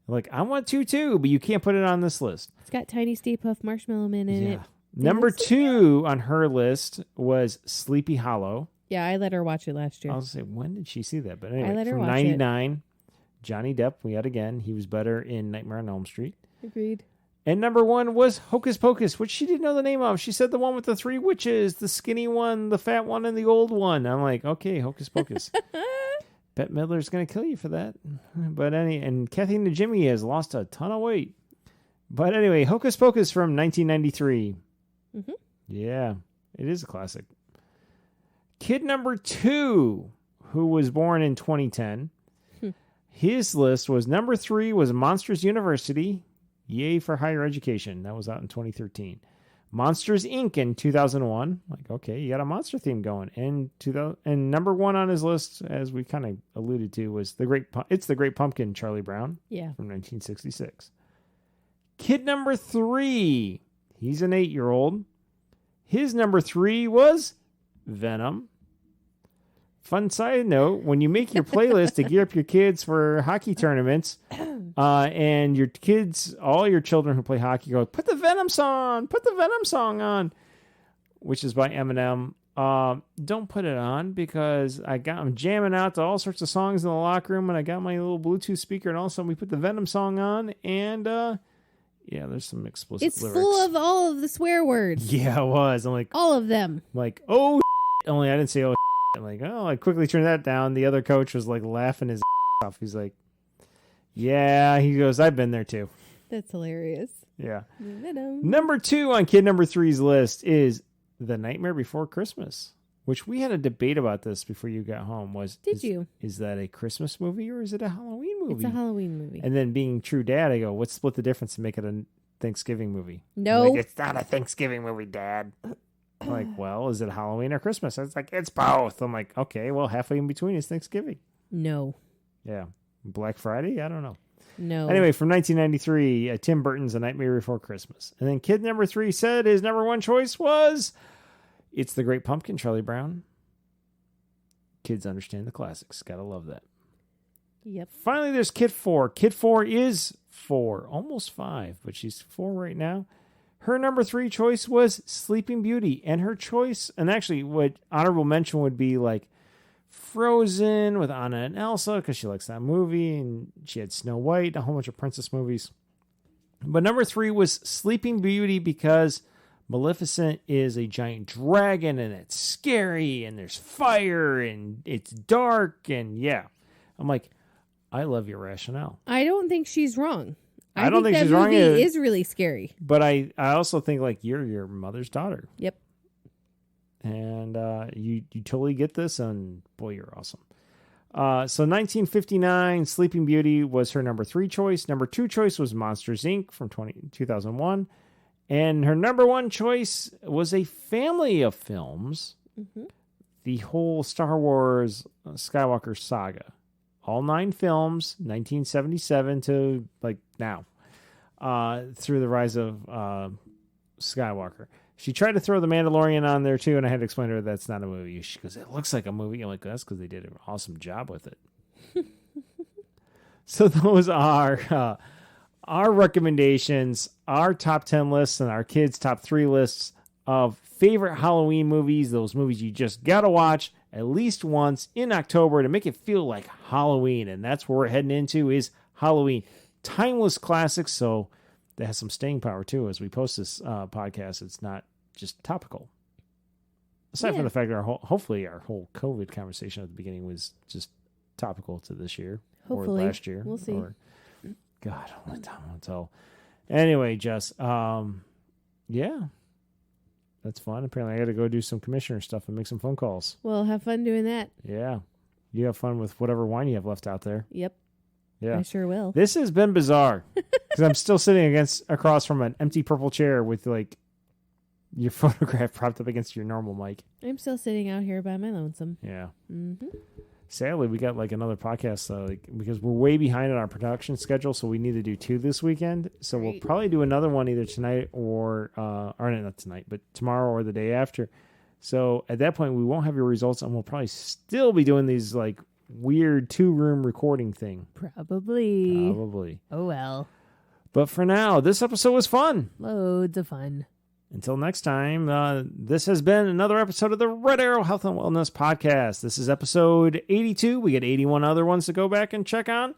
A: Like, I want to too, but you can't put it on this list.
C: It's got Tiny Stay Puft Marshmallow Man in it.
A: Number 2 on her list was Sleepy Hollow.
C: Yeah, I let her watch it last year.
A: I was going to say, when did she see that? But anyway,
C: I let her
A: from
C: watch
A: 99, Johnny Depp, yet again. He was better in Nightmare on Elm Street.
C: Agreed.
A: And number 1 was Hocus Pocus, which she didn't know the name of. She said the one with the 3 witches, the skinny one, the fat one, and the old one. I'm like, okay, Hocus Pocus. Bette Midler's going to kill you for that. But and Kathy Najimy has lost a ton of weight. But anyway, Hocus Pocus from 1993. Mm-hmm. Yeah, it is a classic. Kid number 2, who was born in 2010. His list was number 3 was Monsters University. Yay for higher education. That was out in 2013. Monsters Inc. in 2001. Like, okay, you got a monster theme going. And number 1 on his list, as we kind of alluded to, was It's the Great Pumpkin, Charlie Brown.
C: Yeah.
A: From 1966. Kid number 3. He's an 8-year-old. His number 3 was Venom. Fun side note, when you make your playlist to gear up your kids for hockey tournaments, and your kids, all your children who play hockey go, put the Venom song on, which is by Eminem. Don't put it on because I'm jamming out to all sorts of songs in the locker room, and I got my little Bluetooth speaker, and all of a sudden we put the Venom song on, and yeah, there's some explicit lyrics.
C: It's full of all of the swear words.
A: Yeah, it was. I'm like,
C: all of them.
A: Like, oh, only I didn't say oh. I'm like, oh, I quickly turned that down. The other coach was like laughing his off. He's like, yeah, he goes, I've been there too.
C: That's hilarious.
A: Yeah.
C: Venom.
A: Number 2 on kid number 3's list is The Nightmare Before Christmas, which we had a debate about this before you got home. Is that a Christmas movie or is it a Halloween movie?
C: It's a Halloween movie.
A: And then being true dad, I go, what's split the difference to make it a Thanksgiving movie?
C: No.
A: Like, it's not a Thanksgiving movie, Dad. I'm like, well, is it Halloween or Christmas? It's like, it's both. I'm like, okay, well, halfway in between is Thanksgiving.
C: No.
A: Yeah. Black Friday? I don't know.
C: No.
A: Anyway, from 1993, Tim Burton's A Nightmare Before Christmas. And then kid number 3 said his number 1 choice was It's the Great Pumpkin, Charlie Brown. Kids understand the classics. Gotta love that.
C: Yep.
A: Finally, there's kid 4. Kid 4 is 4, almost 5, but she's 4 right now. Her number 3 choice was Sleeping Beauty. And her choice, and actually what honorable mention would be like Frozen with Anna and Elsa, because she likes that movie. And she had Snow White, a whole bunch of princess movies. But number 3 was Sleeping Beauty because Maleficent is a giant dragon and it's scary and there's fire and it's dark. And yeah, I'm like, I love your rationale.
C: I don't think she's wrong.
A: I don't think she's wrong.
C: That movie is really scary.
A: But I also think like you're your mother's daughter.
C: Yep.
A: And you totally get this, and boy, you're awesome. So 1959, Sleeping Beauty was her number 3 choice. Number 2 choice was Monsters, Inc. from 2001. And her number 1 choice was a family of films. The whole Star Wars Skywalker saga. All 9 films, 1977 to like now, through the rise of Skywalker. She tried to throw The Mandalorian on there too, and I had to explain to her that's not a movie. She goes, it looks like a movie. I'm like, that's because they did an awesome job with it. So those are our recommendations, our top 10 lists, and our kids' top 3 lists of favorite Halloween movies, those movies you just got to watch at least once in October to make it feel like Halloween. And that's where we're heading into is Halloween. Timeless classics, so that has some staying power too. As we post this podcast, it's not just topical. Aside from the fact that hopefully our whole COVID conversation at the beginning was just topical to this year or last year.
C: We'll see.
A: Or, God, only time will tell. Anyway, Jess, yeah, that's fun. Apparently, I got to go do some commissioner stuff and make some phone calls.
C: Well, have fun doing that.
A: Yeah, you have fun with whatever wine you have left out there.
C: Yep.
A: Yeah,
C: I sure will.
A: This has been bizarre because I'm still sitting across from an empty purple chair with like your photograph propped up against your normal mic.
C: I'm still sitting out here by my lonesome.
A: Yeah.
C: Mm-hmm.
A: Sadly, we got like another podcast because we're way behind on our production schedule, so we need to do 2 this weekend. So we'll probably do another one either tonight or not tonight, but tomorrow or the day after. So at that point, we won't have your results, and we'll probably still be doing these like weird 2-room recording thing.
C: Probably. Oh well.
A: But for now, this episode was fun.
C: Loads of fun.
A: Until next time, this has been another episode of the Red Arrow Health and Wellness Podcast. This is episode 82. We got 81 other ones to go back and check on.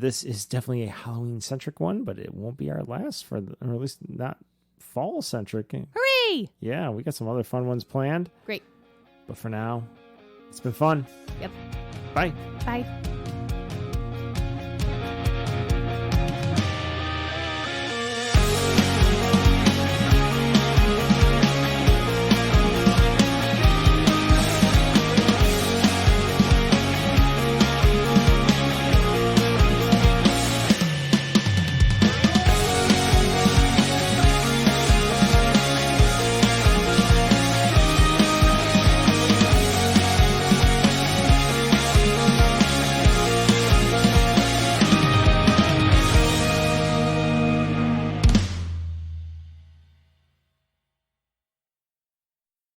A: This is definitely a Halloween-centric one, but it won't be our last, or at least not fall-centric.
C: Hooray!
A: Yeah, we got some other fun ones planned.
C: Great.
A: But for now, it's been fun.
C: Yep.
A: Bye.
C: Bye.